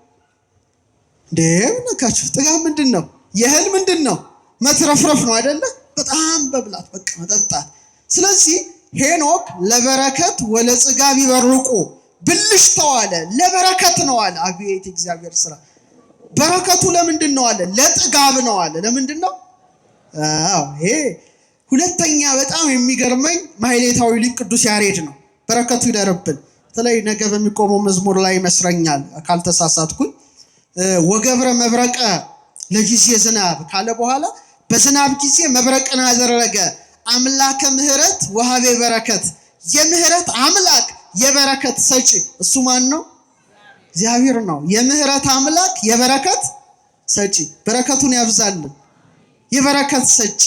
እንደምነካችሁ ጥጋብ ምንድን ነው? የእህል ምንድን ነው? መትረፍረፍ ነው አይደለ? በጣም በብላት በቃ መጠጣት። ስለዚህ ሄኖክ ለበረከት ወለጽጋብ ይበርቁ ብልሽተው አለ። ለበረከት ነው አለ። አቤት እግዚአብሔር ስራ! በረከቱ ለምንድን ነው አለ? ለጥጋብ ነው አለ። ለምንድን ነው? ይሄ ሁለተኛ በጣም የሚገርመኝ ማህሌታዊ ሊቅ ቅዱስ ያሬድ ነው። በረከቱ ይደርብን። በተለይ ነገ በሚቆመው መዝሙር ላይ ይመስለኛል ካልተሳሳትኩኝ ወገብረ መብረቀ ለጊዜ ዝናብ ካለ በኋላ በዝናብ ጊዜ መብረቅን አደረገ አምላከ ምህረት ወሃቤ በረከት። የምህረት አምላክ የበረከት ሰጪ እሱ ማን ነው? እግዚአብሔር ነው። የምህረት አምላክ የበረከት ሰጪ፣ በረከቱን ያብዛልን። የበረከት ሰጪ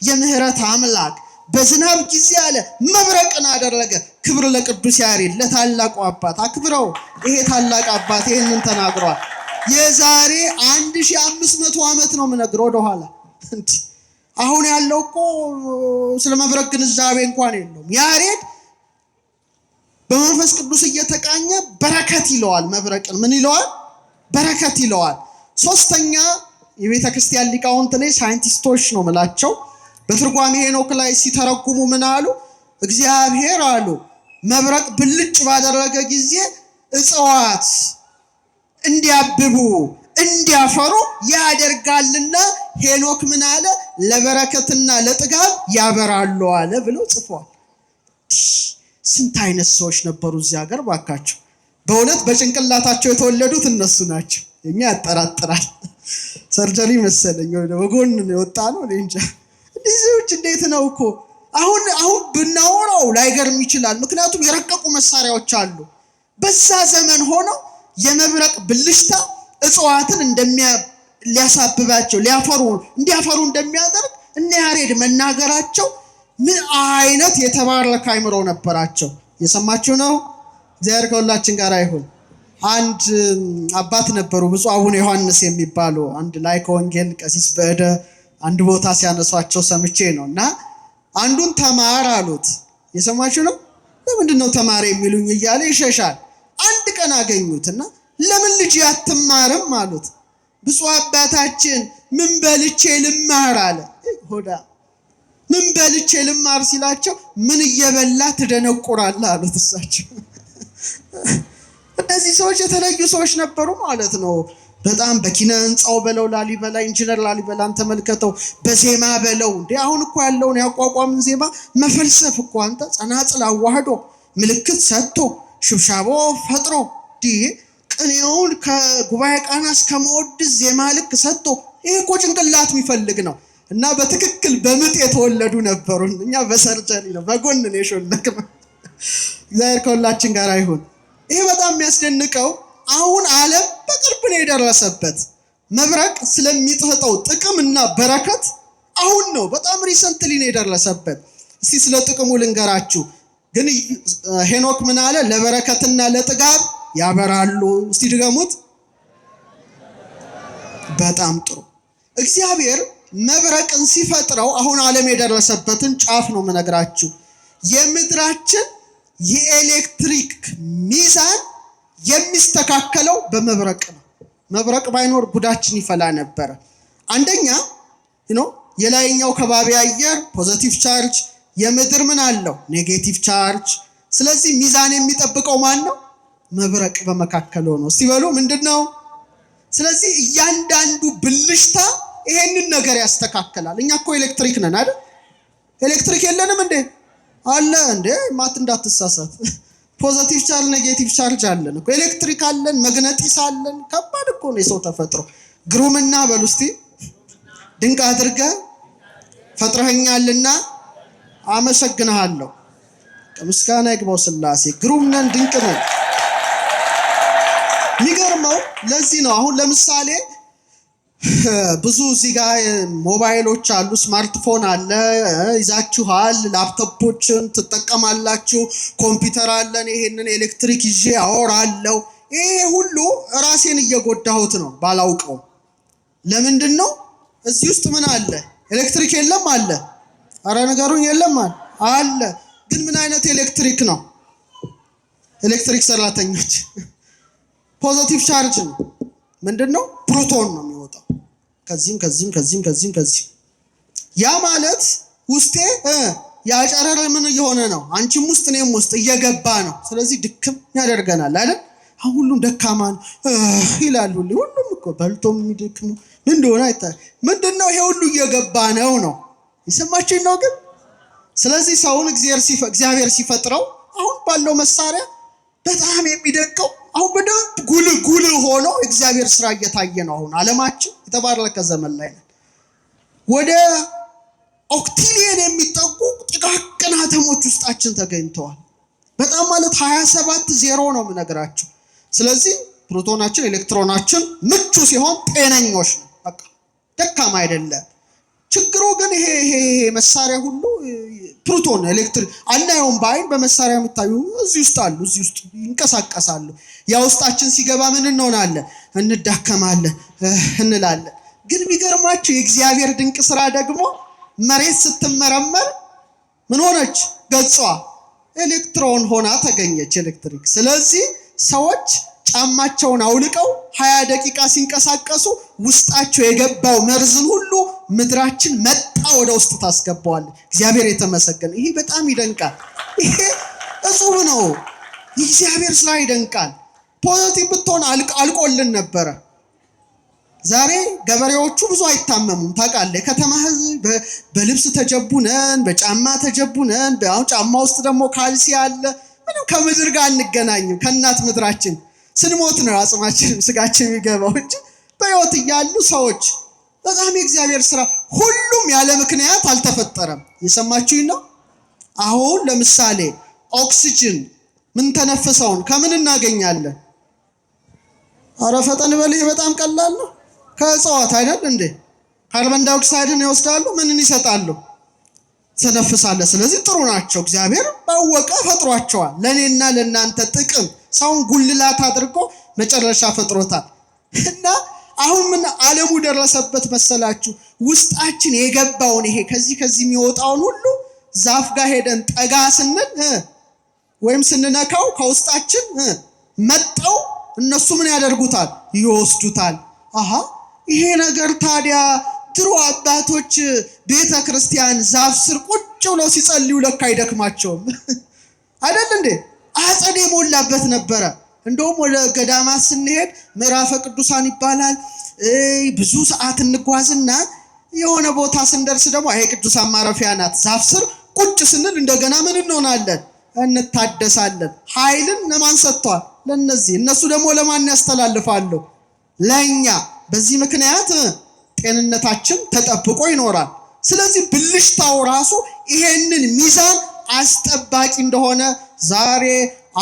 የምህረት አምላክ በዝናብ ጊዜ አለ መብረቅን አደረገ። ክብር ለቅዱስ ያሬድ ለታላቁ አባት አክብረው። ይሄ ታላቅ አባት ይሄንን ተናግሯል። የዛሬ 1500 ዓመት ነው የምነግረው ወደኋላ። አሁን ያለው እኮ ስለ መብረቅ ግንዛቤ እንኳን የለውም። ያሬድ በመንፈስ ቅዱስ እየተቃኘ በረከት ይለዋል። መብረቅን ምን ይለዋል? በረከት ይለዋል። ሶስተኛ የቤተ ክርስቲያን ሊቃውንት ላይ ሳይንቲስቶች ነው ምላቸው በትርጓሜ ሄኖክ ላይ ሲተረጉሙ ምን አሉ? እግዚአብሔር አሉ መብረቅ ብልጭ ባደረገ ጊዜ እጽዋት እንዲያብቡ እንዲያፈሩ ያደርጋልና ሄኖክ ምን አለ? ለበረከትና ለጥጋብ ያበራሉ አለ ብሎ ጽፏል። ስንት አይነት ሰዎች ነበሩ እዚህ ሀገር ባካቸው። በእውነት በጭንቅላታቸው የተወለዱት እነሱ ናቸው። እኛ ያጠራጥራል። ሰርጀሪ መሰለኝ ወጎን የወጣ ነው እንጃ። እንደዚህዎች እንዴት ነው እኮ አሁን ብናወራው ላይገርም ይችላል። ምክንያቱም የረቀቁ መሳሪያዎች አሉ። በዛ ዘመን ሆነው የመብረቅ ብልሽታ እጽዋትን ሊያሳብባቸው እንዲያፈሩ እንደሚያደርግ እነ ያሬድ መናገራቸው ምን አይነት የተባረከ አይምሮ ነበራቸው። የሰማችሁ ነው። እግዚአብሔር ከሁላችን ጋር ይሁን። አንድ አባት ነበሩ ብፁዕ አቡነ ዮሐንስ የሚባሉ አንድ ላይ ከወንጌል ቀሲስ በእደ አንድ ቦታ ሲያነሷቸው ሰምቼ ነው። እና አንዱን ተማር አሉት። የሰማችሁ ነው። ለምንድን ነው ተማር የሚሉኝ እያለ ይሸሻል። አንድ ቀን አገኙትና ለምን ልጅ አትማርም አሉት። ብፁዕ አባታችን ምን በልቼ ልማር አለ። ሆዳ ምን በልቼ ልማር ሲላቸው ምን እየበላ ትደነቁራለህ አሉት። እሳቸው እነዚህ ሰዎች የተለዩ ሰዎች ነበሩ ማለት ነው። በጣም በኪነ ህንፃው በለው ላሊበላ ኢንጂነር ላሊበላን ተመልከተው፣ በዜማ በለው እንዴ አሁን እኮ ያለውን ያቋቋምን ዜማ መፈልሰፍ እኮ አንተ ጸናጽል አዋህዶ ምልክት ሰጥቶ ሽብሻቦ ፈጥሮ ቅኔውን ከጉባኤ ቃና እስከ መወድስ ዜማ ልክ ሰጥቶ ይሄ እኮ ጭንቅላት የሚፈልግ ነው። እና በትክክል በምጥ የተወለዱ ነበሩ። እኛ በሰርጀሪ ነው በጎን ነው የሾለክነው። እግዚአብሔር ከሁላችን ጋር ይሁን። ይሄ በጣም የሚያስደንቀው አሁን ዓለም በቅርብ ነው የደረሰበት መብረቅ ስለሚጥህጠው ጥቅምና በረከት አሁን ነው በጣም ሪሰንትሊ ነው የደረሰበት። እስቲ ስለ ጥቅሙ ልንገራችሁ። ግን ሄኖክ ምን አለ? ለበረከትና ለጥጋብ ያበራሉ። እስቲ ድገሙት። በጣም ጥሩ። እግዚአብሔር መብረቅን ሲፈጥረው አሁን ዓለም የደረሰበትን ጫፍ ነው የምነግራችሁ። የምድራችን የኤሌክትሪክ ሚዛን የሚስተካከለው በመብረቅ ነው። መብረቅ ባይኖር ጉዳችን ይፈላ ነበር። አንደኛ የላይኛው ከባቢ አየር ፖዚቲቭ ቻርጅ፣ የምድር ምን አለው? ኔጌቲቭ ቻርጅ። ስለዚህ ሚዛን የሚጠብቀው ማን ነው? መብረቅ በመካከሉ ነው። እስቲ በሉ ምንድነው? ስለዚህ እያንዳንዱ ብልሽታ ይሄንን ነገር ያስተካክላል። እኛ እኮ ኤሌክትሪክ ነን አይደል? ኤሌክትሪክ የለንም እንዴ? አለ እንዴ? ማት እንዳትሳሳት። ፖዚቲቭ ቻርጅ ኔጌቲቭ ቻርጅ አለን እኮ። ኤሌክትሪክ አለን፣ መግነጢስ አለን። ከባድ እኮ ነው የሰው ተፈጥሮ። ግሩምና በሉ እስቲ ድንቅ አድርገህ ፈጥረኸኛልና አመሰግንሃለሁ። ከምስጋና ይግባው ሥላሴ። ግሩም ነን፣ ድንቅ ነን። የሚገርመው ለዚህ ነው። አሁን ለምሳሌ ብዙ እዚህ ጋር ሞባይሎች አሉ፣ ስማርትፎን አለ፣ ይዛችኋል፣ ላፕቶፖችን ትጠቀማላችሁ፣ ኮምፒውተር አለን። ይሄንን ኤሌክትሪክ ይዤ አወራለሁ። ይሄ ሁሉ ራሴን እየጎዳሁት ነው ባላውቀው። ለምንድን ነው? እዚህ ውስጥ ምን አለ? ኤሌክትሪክ የለም አለ? አረ ነገሩን የለም አለ። ግን ምን አይነት ኤሌክትሪክ ነው? ኤሌክትሪክ ሰራተኞች ፖዚቲቭ ቻርጅ ነው። ምንድነው? ፕሮቶን ነው የሚወጣው። ከዚህም ያ ማለት ውስጤ ያጨረረ ምን እየሆነ ነው? አንቺም ውስጥ እኔም ውስጥ እየገባ ነው። ስለዚህ ድክም ያደርገናል አይደል? አሁን ሁሉም ደካማ ነው ይላሉ። ሁሉም እኮ በልቶም የሚደክሙ ምን እንደሆነ ምንድነው ይሄ ሁሉ እየገባ ነው ይሰማችሁኝ ነው ግን ስለዚህ ሰውን እግዚአብሔር ሲፈጥረው አሁን ባለው መሳሪያ በጣም የሚደንቀው አሁን በደንብ ጉልህ ሆኖ እግዚአብሔር ስራ እየታየ ነው አሁን ዓለማችን የተባረከ ዘመን ላይ ነው ወደ ኦክቲሊየን የሚጠጉ ጥቃቅን አተሞች ውስጣችን ተገኝተዋል በጣም ማለት 27 ነው የምነግራችሁ ስለዚህ ፕሮቶናችን ኤሌክትሮናችን ምቹ ሲሆን ጤነኞች ነው በቃ ደካማ አይደለም ችግሩ ግን ይሄ መሳሪያ ሁሉ ፕሮቶን ኤሌክትሪክ አናየውም ባይን በመሳሪያ የምታዩ እዚህ ውስጥ ይንቀሳቀሳሉ ያ ውስጣችን ሲገባ ምን እንሆናለን እንዳከማለን እንላለን ግን የሚገርማችሁ የእግዚአብሔር ድንቅ ስራ ደግሞ መሬት ስትመረመር ምን ሆነች ገጿ ኤሌክትሮን ሆና ተገኘች ኤሌክትሪክ ስለዚህ ሰዎች ጫማቸውን አውልቀው 20 ደቂቃ ሲንቀሳቀሱ ውስጣቸው የገባው መርዝን ሁሉ ምድራችን መጣ ወደ ውስጥ ታስገባዋል እግዚአብሔር የተመሰገነ ይሄ በጣም ይደንቃል ይሄ እጹብ ነው እግዚአብሔር ስራ ይደንቃል ፖዚቲቭ ብትሆን አልቆልን ነበር ዛሬ ገበሬዎቹ ብዙ አይታመሙም ታውቃለህ ከተማ ህዝብ በልብስ ተጀቡነን በጫማ ተጀቡነን አሁን ጫማ ውስጥ ደግሞ ካልሲ አለ ምንም ከምድር ጋር አንገናኝም ከእናት ምድራችን ስንሞት ነው አጽማችን ስጋችን የሚገባው እንጂ በህይወት ያሉ ሰዎች በጣም የእግዚአብሔር ስራ ሁሉም ያለ ምክንያት አልተፈጠረም የሰማችሁኝ ነው አሁን ለምሳሌ ኦክሲጅን ምን ተነፍሰውን ከምን እናገኛለን አረ ፈጠን በልህ በጣም ቀላል ነው ከእጽዋት አይደል እንዴ ካርቦን ዳይኦክሳይድን ይወስዳሉ ምንን ይሰጣሉ ተነፍሳለ ስለዚህ ጥሩ ናቸው እግዚአብሔር ባወቀ ፈጥሯቸዋል ለኔና ለናንተ ጥቅም ሰውን ጉልላት አድርጎ መጨረሻ ፈጥሮታል እና አሁን ምን ዓለሙ ደረሰበት መሰላችሁ ውስጣችን የገባውን ይሄ ከዚህ የሚወጣውን ሁሉ ዛፍ ጋር ሄደን ጠጋ ስንል ወይም ስንነካው ከውስጣችን መጣው እነሱ ምን ያደርጉታል ይወስዱታል ይሄ ነገር ታዲያ ድሮ አባቶች ቤተክርስቲያን ዛፍ ስር ቁጭ ብለው ሲጸልዩ ለካ አይደክማቸውም አይደል እንዴ አጸደ ሞላበት ነበር እንደውም ወደ ገዳማት ስንሄድ ምዕራፈ ቅዱሳን ይባላል ብዙ ሰዓት እንጓዝና የሆነ ቦታ ስንደርስ ደግሞ አይ ቅዱሳን ማረፊያ ናት ዛፍ ስር ቁጭ ስንል እንደገና ምን እንሆናለን እንታደሳለን ኃይልን ለማን ሰጥቷል ለነዚህ እነሱ ደግሞ ለማን ያስተላልፋሉ ለኛ በዚህ ምክንያት ጤንነታችን ተጠብቆ ይኖራል ስለዚህ ብልሽታው ራሱ ይሄንን ሚዛን አስጠባቂ እንደሆነ ዛሬ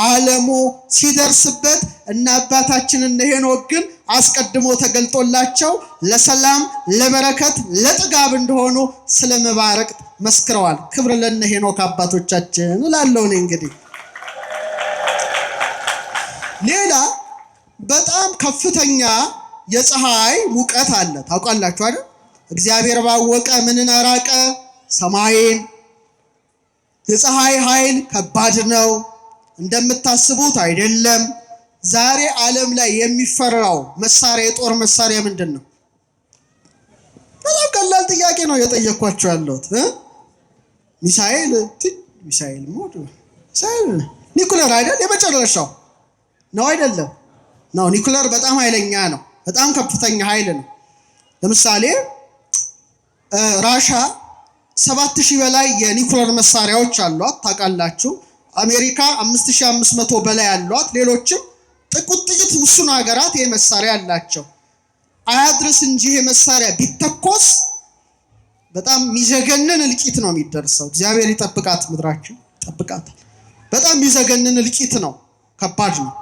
ዓለሙ ሲደርስበት እና አባታችን ሄኖክ ግን አስቀድሞ ተገልጦላቸው ለሰላም ለበረከት ለጥጋብ እንደሆኑ ስለመባረክ መስክረዋል ክብር ለነ ሄኖክ አባቶቻችን እላለሁ እንግዲህ ሌላ በጣም ከፍተኛ የፀሐይ ሙቀት አለ ታውቃላችሁ አይደል እግዚአብሔር ባወቀ ምንን አራቀ ሰማይን የፀሐይ ኃይል ከባድ ነው እንደምታስቡት አይደለም ዛሬ ዓለም ላይ የሚፈራው መሳሪያ የጦር መሳሪያ ምንድነው በጣም ቀላል ጥያቄ ነው የጠየኳችሁ ያለሁት ሚሳኤል ኒኩለር አይደል የመጨረሻው ነው አይደለም ነው ኒኩለር በጣም ኃይለኛ ነው በጣም ከፍተኛ ኃይል ነው ለምሳሌ ራሻ 7000 በላይ የኒኩለር መሳሪያዎች አሏት ታውቃላችሁ አሜሪካ 5500 በላይ አሏት ሌሎችም ጥቂት ውሱን ሀገራት ይሄ መሳሪያ አላቸው አያድርስ እንጂ ይሄ መሳሪያ ቢተኮስ በጣም ሚዘገነን እልቂት ነው የሚደርሰው እግዚአብሔር ይጠብቃት ምድራችን ይጠብቃት በጣም ሚዘገነን እልቂት ነው ከባድ ነው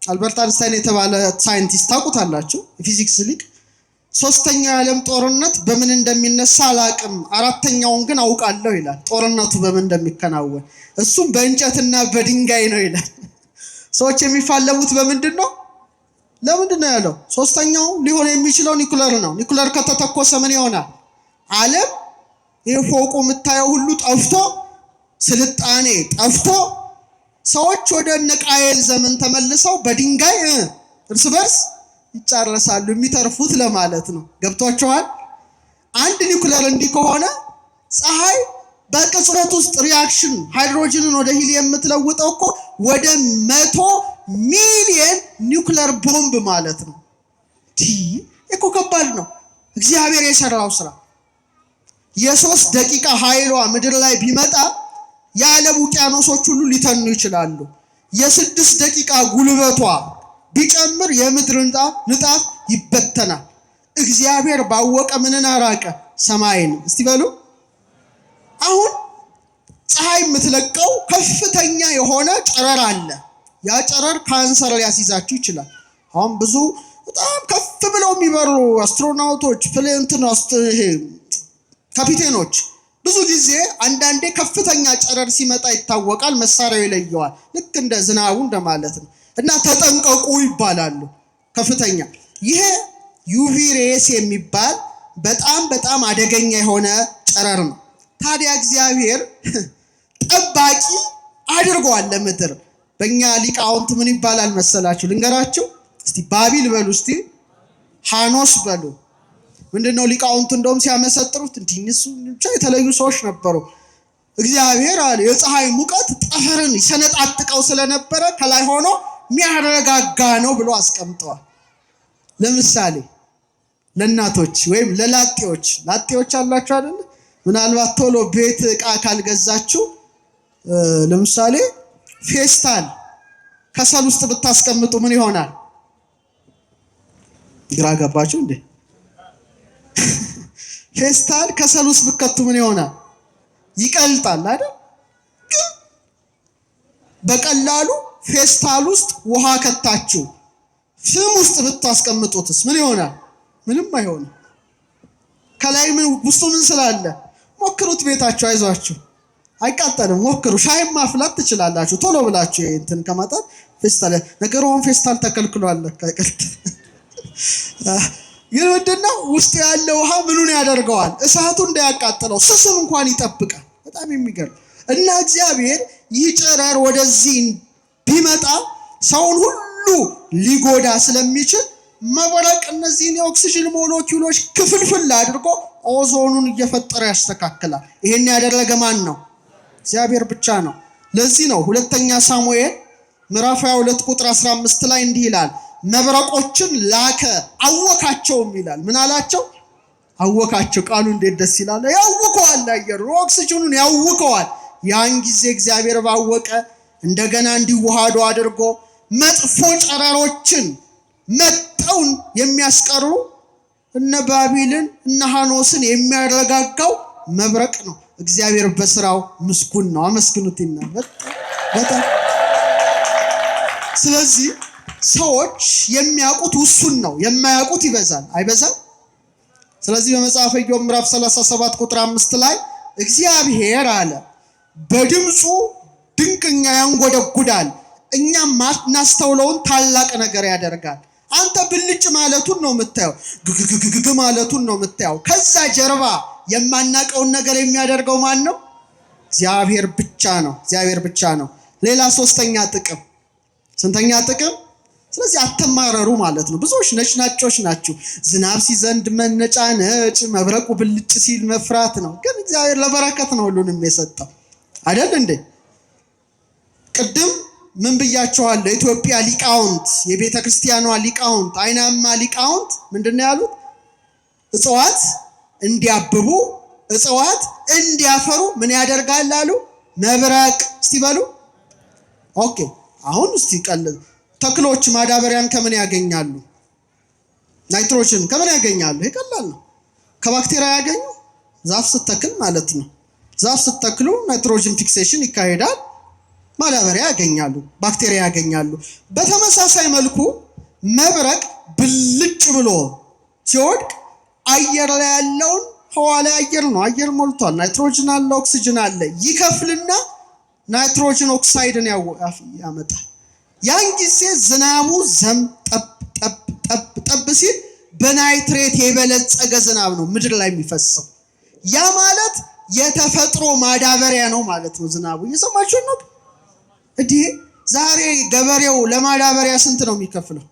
አልበርት አንስታይን የተባለ ሳይንቲስት ታውቁታላችሁ ፊዚክስ ሊቅ ሶስተኛው የዓለም ጦርነት በምን እንደሚነሳ አላቅም አራተኛውን ግን አውቃለሁ ይላል ጦርነቱ በምን እንደሚከናወን እሱም በእንጨትና በድንጋይ ነው ይላል ሰዎች የሚፋለሙት በምንድነው ለምንድነው ያለው ሶስተኛው ሊሆን የሚችለው ኒኩለር ነው ኒኩለር ከተተኮሰ ምን ይሆናል ዓለም የፎቁ የምታየው ሁሉ ጠፍቶ ስልጣኔ ጠፍቶ ሰዎች ወደ ነቃየል ዘመን ተመልሰው በድንጋይ እርስ በርስ ይጫረሳሉ የሚተርፉት ለማለት ነው ገብቷችኋል አንድ ኒኩለር እንዲህ ከሆነ ፀሐይ በቅጽበት ውስጥ ሪአክሽን ሃይድሮጅንን ወደ ሂሊየም የምትለውጠው እኮ ወደ 100 ሚሊየን ኒውክሌር ቦምብ ማለት ነው። እኮ ከባድ ነው እግዚአብሔር የሰራው ስራ። የ3 ደቂቃ ኃይሏ ምድር ላይ ቢመጣ የዓለም ውቅያኖሶች ሁሉ ሊተኑ ይችላሉ። የ6 ደቂቃ ጉልበቷ ቢጨምር የምድር ንጣፍ ይበተናል። እግዚአብሔር ባወቀ ምንን አራቀ? ሰማይን። እስቲ በሉ። አሁን ፀሐይ የምትለቀው ከፍተኛ የሆነ ጨረር አለ። ያ ጨረር ካንሰር ሊያስይዛችሁ ይችላል። አሁን ብዙ በጣም ከፍ ብለው የሚበሩ አስትሮናውቶች ካፒቴኖች ብዙ ጊዜ አንዳንዴ ከፍተኛ ጨረር ሲመጣ ይታወቃል፣ መሳሪያው ይለየዋል። ልክ እንደ ዝናቡ እንደማለት ነው። እና ተጠንቀቁ ይባላሉ። ከፍተኛ ይሄ ዩቪ ሬስ የሚባል በጣም አደገኛ የሆነ ጨረር ነው። ታዲያ እግዚአብሔር ጠባቂ አድርጓል ለምድር። በእኛ ሊቃውንት ምን ይባላል መሰላችሁ? ልንገራችሁ እስቲ። ባቢል በሉ እስቲ፣ ሃኖስ በሉ። ምንድነው ሊቃውንቱ እንደውም ሲያመሰጥሩት እንዲንሱ ብቻ የተለዩ ሰዎች ነበሩ። እግዚአብሔር አለ የፀሐይ ሙቀት ጠፈርን ይሰነጣጥቀው ስለነበረ ከላይ ሆኖ የሚያረጋጋ ነው ብሎ አስቀምጠዋል። ለምሳሌ ለእናቶች ወይም ላጤዎች አላችሁ አይደል? ምናልባት ቶሎ ቤት ዕቃ ካልገዛችሁ ለምሳሌ ፌስታል ከሰል ውስጥ ብታስቀምጡ ምን ይሆናል? ግራ ገባችሁ እንዴ? ፌስታል ከሰል ውስጥ ብትከቱ ምን ይሆናል? ይቀልጣል አይደል? በቀላሉ ፌስታል ውስጥ ውሃ ከታችሁ ፍም ውስጥ ብታስቀምጡትስ ምን ይሆናል? ምንም አይሆንም። ከላይ ውስጡ ምን ስላለ? ሞክሩት ቤታችሁ፣ አይዟችሁ አይቃጠልም። ሞክሩ። ሻይ ማፍላት ትችላላችሁ ቶሎ ብላችሁ እንትን ከማጣት ፌስታል ነገሩን ፌስታል ተከልክሏል። ግን ምንድነው ውስጥ ያለው ውሃ ምኑን ያደርገዋል? እሳቱ እንዳያቃጥለው ስስም እንኳን ይጠብቃል። በጣም የሚገርም እና እግዚአብሔር ይህ ጨረር ወደዚህ ቢመጣ ሰውን ሁሉ ሊጎዳ ስለሚችል መብረቅ እነዚህን የኦክሲጅን ሞለኪውሎች ክፍልፍል አድርጎ ኦዞኑን እየፈጠረ ያስተካክላል። ይሄን ያደረገ ማን ነው? እግዚአብሔር ብቻ ነው። ለዚህ ነው ሁለተኛ ሳሙኤል ምዕራፍ 22 ቁጥር 15 ላይ እንዲህ ይላል፣ መብረቆችን ላከ አወካቸውም ይላል። ምን አላቸው? አወካቸው። ቃሉ እንዴት ደስ ይላል! ያውከዋል፣ አየሩ ኦክሲጅኑን ያውከዋል። ያን ጊዜ እግዚአብሔር ባወቀ እንደገና እንዲዋሃዱ አድርጎ መጥፎ ጨረሮችን መጠውን የሚያስቀሩ እነ ባቢልን እነ ሃኖስን የሚያረጋጋው መብረቅ ነው። እግዚአብሔር በስራው ምስጉን ነው። አመስግኑትና በጣም ስለዚህ ሰዎች የሚያውቁት ውሱን ነው፣ የማያውቁት ይበዛል። አይበዛም? ስለዚህ በመጽሐፈ ኢዮብ ምዕራፍ 37 ቁጥር 5 ላይ እግዚአብሔር አለ በድምፁ ድንቅኛ ያንጎደጉዳል፣ እኛም ማናስተውለውን ታላቅ ነገር ያደርጋል። አንተ ብልጭ ማለቱን ነው የምታየው፣ ግግግግ ማለቱን ነው የምታየው። ከዛ ጀርባ የማናቀውን ነገር የሚያደርገው ማን ነው? እግዚአብሔር ብቻ ነው። እግዚአብሔር ብቻ ነው። ሌላ ሶስተኛ ጥቅም፣ ስንተኛ ጥቅም? ስለዚህ አትማረሩ ማለት ነው። ብዙዎች ነጭናጮች ናችሁ። ዝናብ ሲዘንድ መነጫነጭ፣ መብረቁ ብልጭ ሲል መፍራት ነው። ግን እግዚአብሔር ለበረከት ነው ሁሉንም የሰጠው አይደል እንዴ? ቅድም ምን ብያቸዋለሁ? የኢትዮጵያ ሊቃውንት፣ የቤተ ክርስቲያኗ ሊቃውንት፣ አይናማ ሊቃውንት ምንድነው ያሉት? እጽዋት እንዲያብቡ፣ እጽዋት እንዲያፈሩ ምን ያደርጋል አሉ? መብረቅ። እስቲ በሉ ኦኬ። አሁን እስቲ ቀልል ተክሎች ማዳበሪያን ከምን ያገኛሉ? ናይትሮጅን ከምን ያገኛሉ? ይቀላል ነው። ከባክቴሪያ ያገኙ። ዛፍ ስትተክል ማለት ነው። ዛፍ ስትተክሉ ናይትሮጅን ፊክሴሽን ይካሄዳል፣ ማዳበሪያ ያገኛሉ፣ ባክቴሪያ ያገኛሉ። በተመሳሳይ መልኩ መብረቅ ብልጭ ብሎ ሲወድቅ አየር ላይ ያለውን ህዋ ላይ አየር ነው፣ አየር ሞልቷል፣ ናይትሮጅን አለ፣ ኦክሲጅን አለ። ይከፍልና ናይትሮጅን ኦክሳይድን ያመጣል። ያን ጊዜ ዝናቡ ጠብ ሲል በናይትሬት የበለጸገ ዝናብ ነው ምድር ላይ የሚፈሰው። ያ ማለት የተፈጥሮ ማዳበሪያ ነው ማለት ነው ዝናቡ። እየሰማችሁ ነው? እንዲህ ዛሬ ገበሬው ለማዳበሪያ ስንት ነው የሚከፍለው?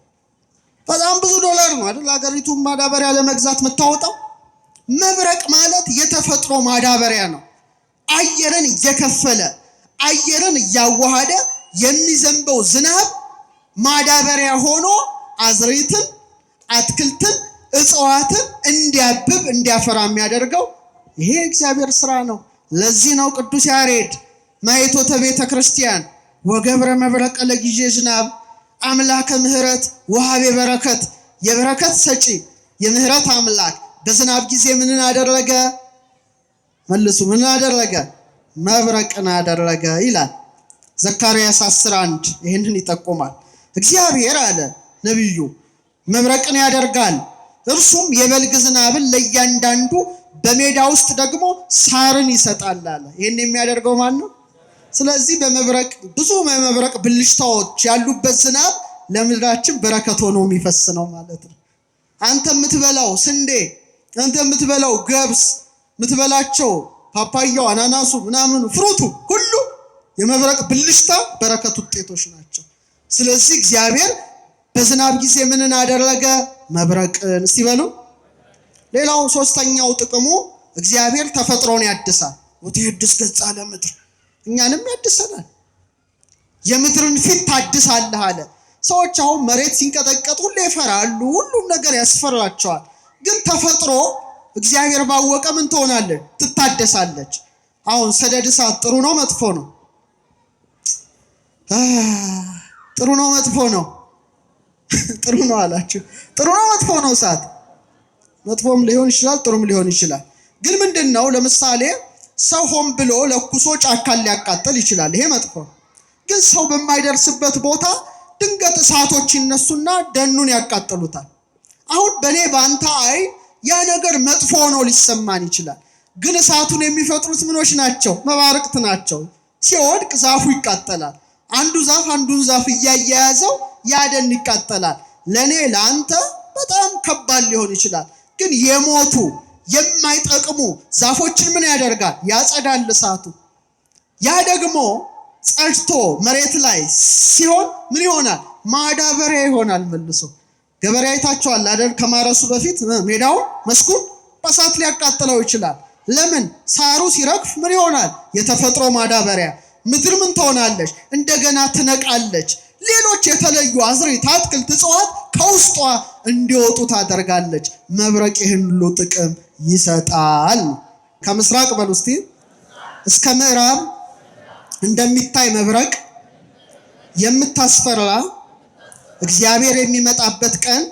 በጣም ብዙ ዶላር ነው አይደል? ሀገሪቱን ማዳበሪያ ለመግዛት የምታወጣው። መብረቅ ማለት የተፈጥሮ ማዳበሪያ ነው። አየርን እየከፈለ አየርን እያዋሃደ የሚዘንበው ዝናብ ማዳበሪያ ሆኖ አዝርዕትን፣ አትክልትን፣ እጽዋትን እንዲያብብ እንዲያፈራ የሚያደርገው ይሄ እግዚአብሔር ስራ ነው። ለዚህ ነው ቅዱስ ያሬድ ማኅቶተ ቤተ ክርስቲያን ወገብረ መብረቀ ለጊዜ ዝናብ አምላከ ምህረት ወሃቤ በረከት፣ የበረከት ሰጪ የምህረት አምላክ በዝናብ ጊዜ ምንን አደረገ? መልሱ፣ ምን አደረገ? መብረቅን አደረገ ይላል ዘካርያስ 11 ይህንን ይጠቁማል። እግዚአብሔር አለ ነቢዩ መብረቅን ያደርጋል፣ እርሱም የበልግ ዝናብን ለእያንዳንዱ በሜዳ ውስጥ ደግሞ ሳርን ይሰጣል አለ። ይህን የሚያደርገው ማን ነው? ስለዚህ በመብረቅ ብዙ የመብረቅ ብልሽታዎች ያሉበት ዝናብ ለምድራችን በረከት ሆኖ የሚፈስ ነው ማለት ነው። አንተ የምትበላው ስንዴ፣ አንተ የምትበላው ገብስ፣ የምትበላቸው ፓፓያው፣ አናናሱ፣ ምናምኑ፣ ፍሩቱ ሁሉ የመብረቅ ብልሽታ በረከት ውጤቶች ናቸው። ስለዚህ እግዚአብሔር በዝናብ ጊዜ ምንን አደረገ? መብረቅን። እስቲ በሉ። ሌላው ሶስተኛው ጥቅሙ እግዚአብሔር ተፈጥሮን ያድሳል። ወትሕድስ ገጸ ለምድር፣ እኛንም ያድሰናል። የምድርን ፊት ታድሳለህ አለ። ሰዎች አሁን መሬት ሲንቀጠቀጥ ሁሌ ይፈራሉ፣ ሁሉም ነገር ያስፈራቸዋል። ግን ተፈጥሮ እግዚአብሔር ባወቀ ምን ትሆናለች? ትታደሳለች። አሁን ሰደድ እሳት ጥሩ ነው መጥፎ ነው? ጥሩ ነው መጥፎ ነው? ጥሩ ነው አላችሁ። ጥሩ ነው መጥፎ ነው? እሳት መጥፎም ሊሆን ይችላል፣ ጥሩም ሊሆን ይችላል። ግን ምንድነው? ለምሳሌ ሰው ሆን ብሎ ለኩሶ ጫካን ሊያቃጥል ይችላል። ይሄ መጥፎ። ግን ሰው በማይደርስበት ቦታ ድንገት እሳቶች ይነሱና ደኑን ያቃጥሉታል። አሁን በኔ ባንተ አይን ያ ነገር መጥፎ ነው ሊሰማን ይችላል። ግን እሳቱን የሚፈጥሩት ምኖች ናቸው? መባርቅት ናቸው። ሲወድቅ ዛፉ ይቃጠላል። አንዱ ዛፍ አንዱን ዛፍ እያያያዘው ያ ደን ይቃጠላል። ለኔ ለአንተ በጣም ከባድ ሊሆን ይችላል። ግን የሞቱ የማይጠቅሙ ዛፎችን ምን ያደርጋል? ያጸዳል እሳቱ። ያ ደግሞ ጸድቶ መሬት ላይ ሲሆን ምን ይሆናል? ማዳበሪያ ይሆናል መልሶ። ገበሬ አይታችኋል አይደል? ከማረሱ በፊት ሜዳውን መስኩን በእሳት ሊያቃጥለው ይችላል። ለምን? ሳሩ ሲረግፍ ምን ይሆናል? የተፈጥሮ ማዳበሪያ። ምድር ምን ትሆናለች? እንደገና ትነቃለች። ሌሎች የተለዩ አዝርዕት፣ አትክልት፣ እጽዋት ከውስጧ እንዲወጡ ታደርጋለች። መብረቅ ይህን ሁሉ ጥቅም ይሰጣል። ከምስራቅ በሉ እስቲ እስከ ምዕራብ እንደሚታይ መብረቅ የምታስፈራ እግዚአብሔር የሚመጣበት ቀን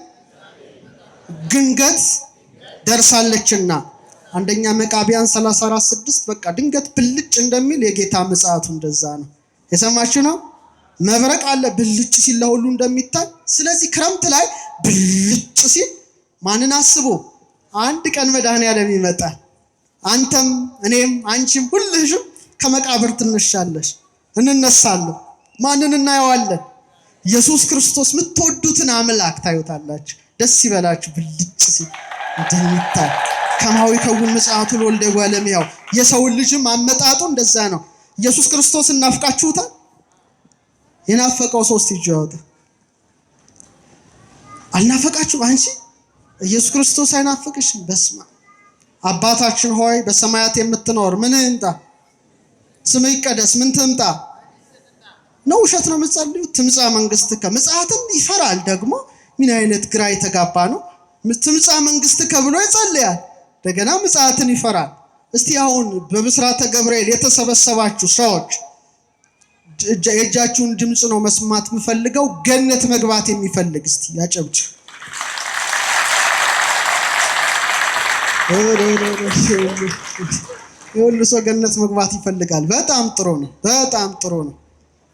ድንገት ደርሳለችና አንደኛ መቃብያን 34:6 በቃ ድንገት ብልጭ እንደሚል የጌታ ምጽአቱ እንደዛ ነው። የሰማችሁ ነው። መብረቅ አለ ብልጭ ሲል ለሁሉ እንደሚታይ። ስለዚህ ክረምት ላይ ብልጭ ሲል ማንን አስቦ? አንድ ቀን መድኃኔዓለም ይመጣል። አንተም እኔም አንቺም ሁልሽም ከመቃብር ትነሻለሽ፣ እንነሳለን። ማንን እናየዋለን? ኢየሱስ ክርስቶስ። የምትወዱትን አምላክ ታዩታላችሁ። ደስ ይበላችሁ ብልጭ ሲል እንደሚታይ ከማዊ ከውን ምጽአቱ ለወልደ እጓለ እመሕያው። የሰውን ልጅም አመጣጡ እንደዛ ነው። ኢየሱስ ክርስቶስ እናፍቃችሁታል? የናፈቀው ሶስት እጅ ያወጣ። አልናፈቃችሁም? አንቺ ኢየሱስ ክርስቶስ አይናፍቅሽም? በስመ አብ። አባታችን ሆይ በሰማያት የምትኖር ምን ይምጣ? ስምህ ይቀደስ። ምን ትምጣ ነው? ውሸት ነው የምትጸልዩት? ትምጻ መንግስትከ። ምጽአትን ይፈራል ደግሞ። ምን አይነት ግራ የተጋባ ነው? ትምጻ መንግስትከ ብሎ ይጸልያል፣ እንደገና ምጽአትን ይፈራል። እስቲ አሁን በብስራተ ገብርኤል የተሰበሰባችሁ ሰዎች የእጃችሁን ድምፅ ነው መስማት የምፈልገው። ገነት መግባት የሚፈልግ እስቲ ያጨብጭ። ሁሉ ሰው ገነት መግባት ይፈልጋል። በጣም ጥሩ ነው። በጣም ጥሩ ነው።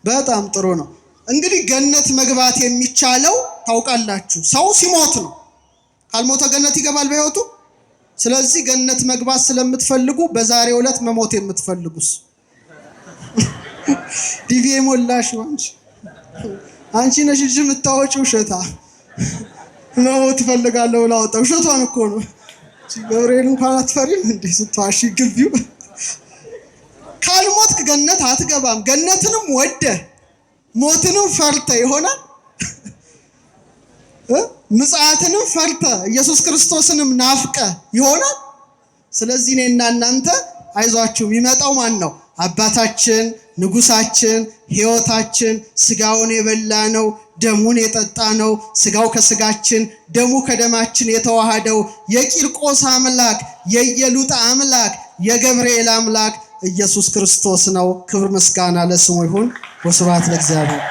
በጣም ጥሩ ነው። እንግዲህ ገነት መግባት የሚቻለው ታውቃላችሁ ሰው ሲሞት ነው። ካልሞተ ገነት ይገባል በሕይወቱ። ስለዚህ ገነት መግባት ስለምትፈልጉ በዛሬው ዕለት መሞት የምትፈልጉስ ዲቪ ሞላሽ አንቺ ነሽ እንጂ የምታወጪው ውሸታ መሞት እፈልጋለሁ ላውጣ። ውሸቷን እኮ ነው። ገብርኤል እንኳን አትፈሪም እንዴ ስትዋሺ ግቢው። ካልሞትክ ገነት አትገባም። ገነትንም ወደ ሞትንም ፈርተ ይሆናል ምጽአትንም ፈርተ ኢየሱስ ክርስቶስንም ናፍቀ ይሆናል። ስለዚህ እኔና እናንተ አይዟችሁ። የሚመጣው ማን ነው? አባታችን፣ ንጉሳችን፣ ሕይወታችን፣ ስጋውን የበላ ነው፣ ደሙን የጠጣ ነው። ስጋው ከስጋችን ደሙ ከደማችን የተዋሃደው የቂርቆስ አምላክ የኢየሉጣ አምላክ የገብርኤል አምላክ ኢየሱስ ክርስቶስ ነው። ክብር ምስጋና ለስሙ ይሁን። ወስብሐት ለእግዚአብሔር።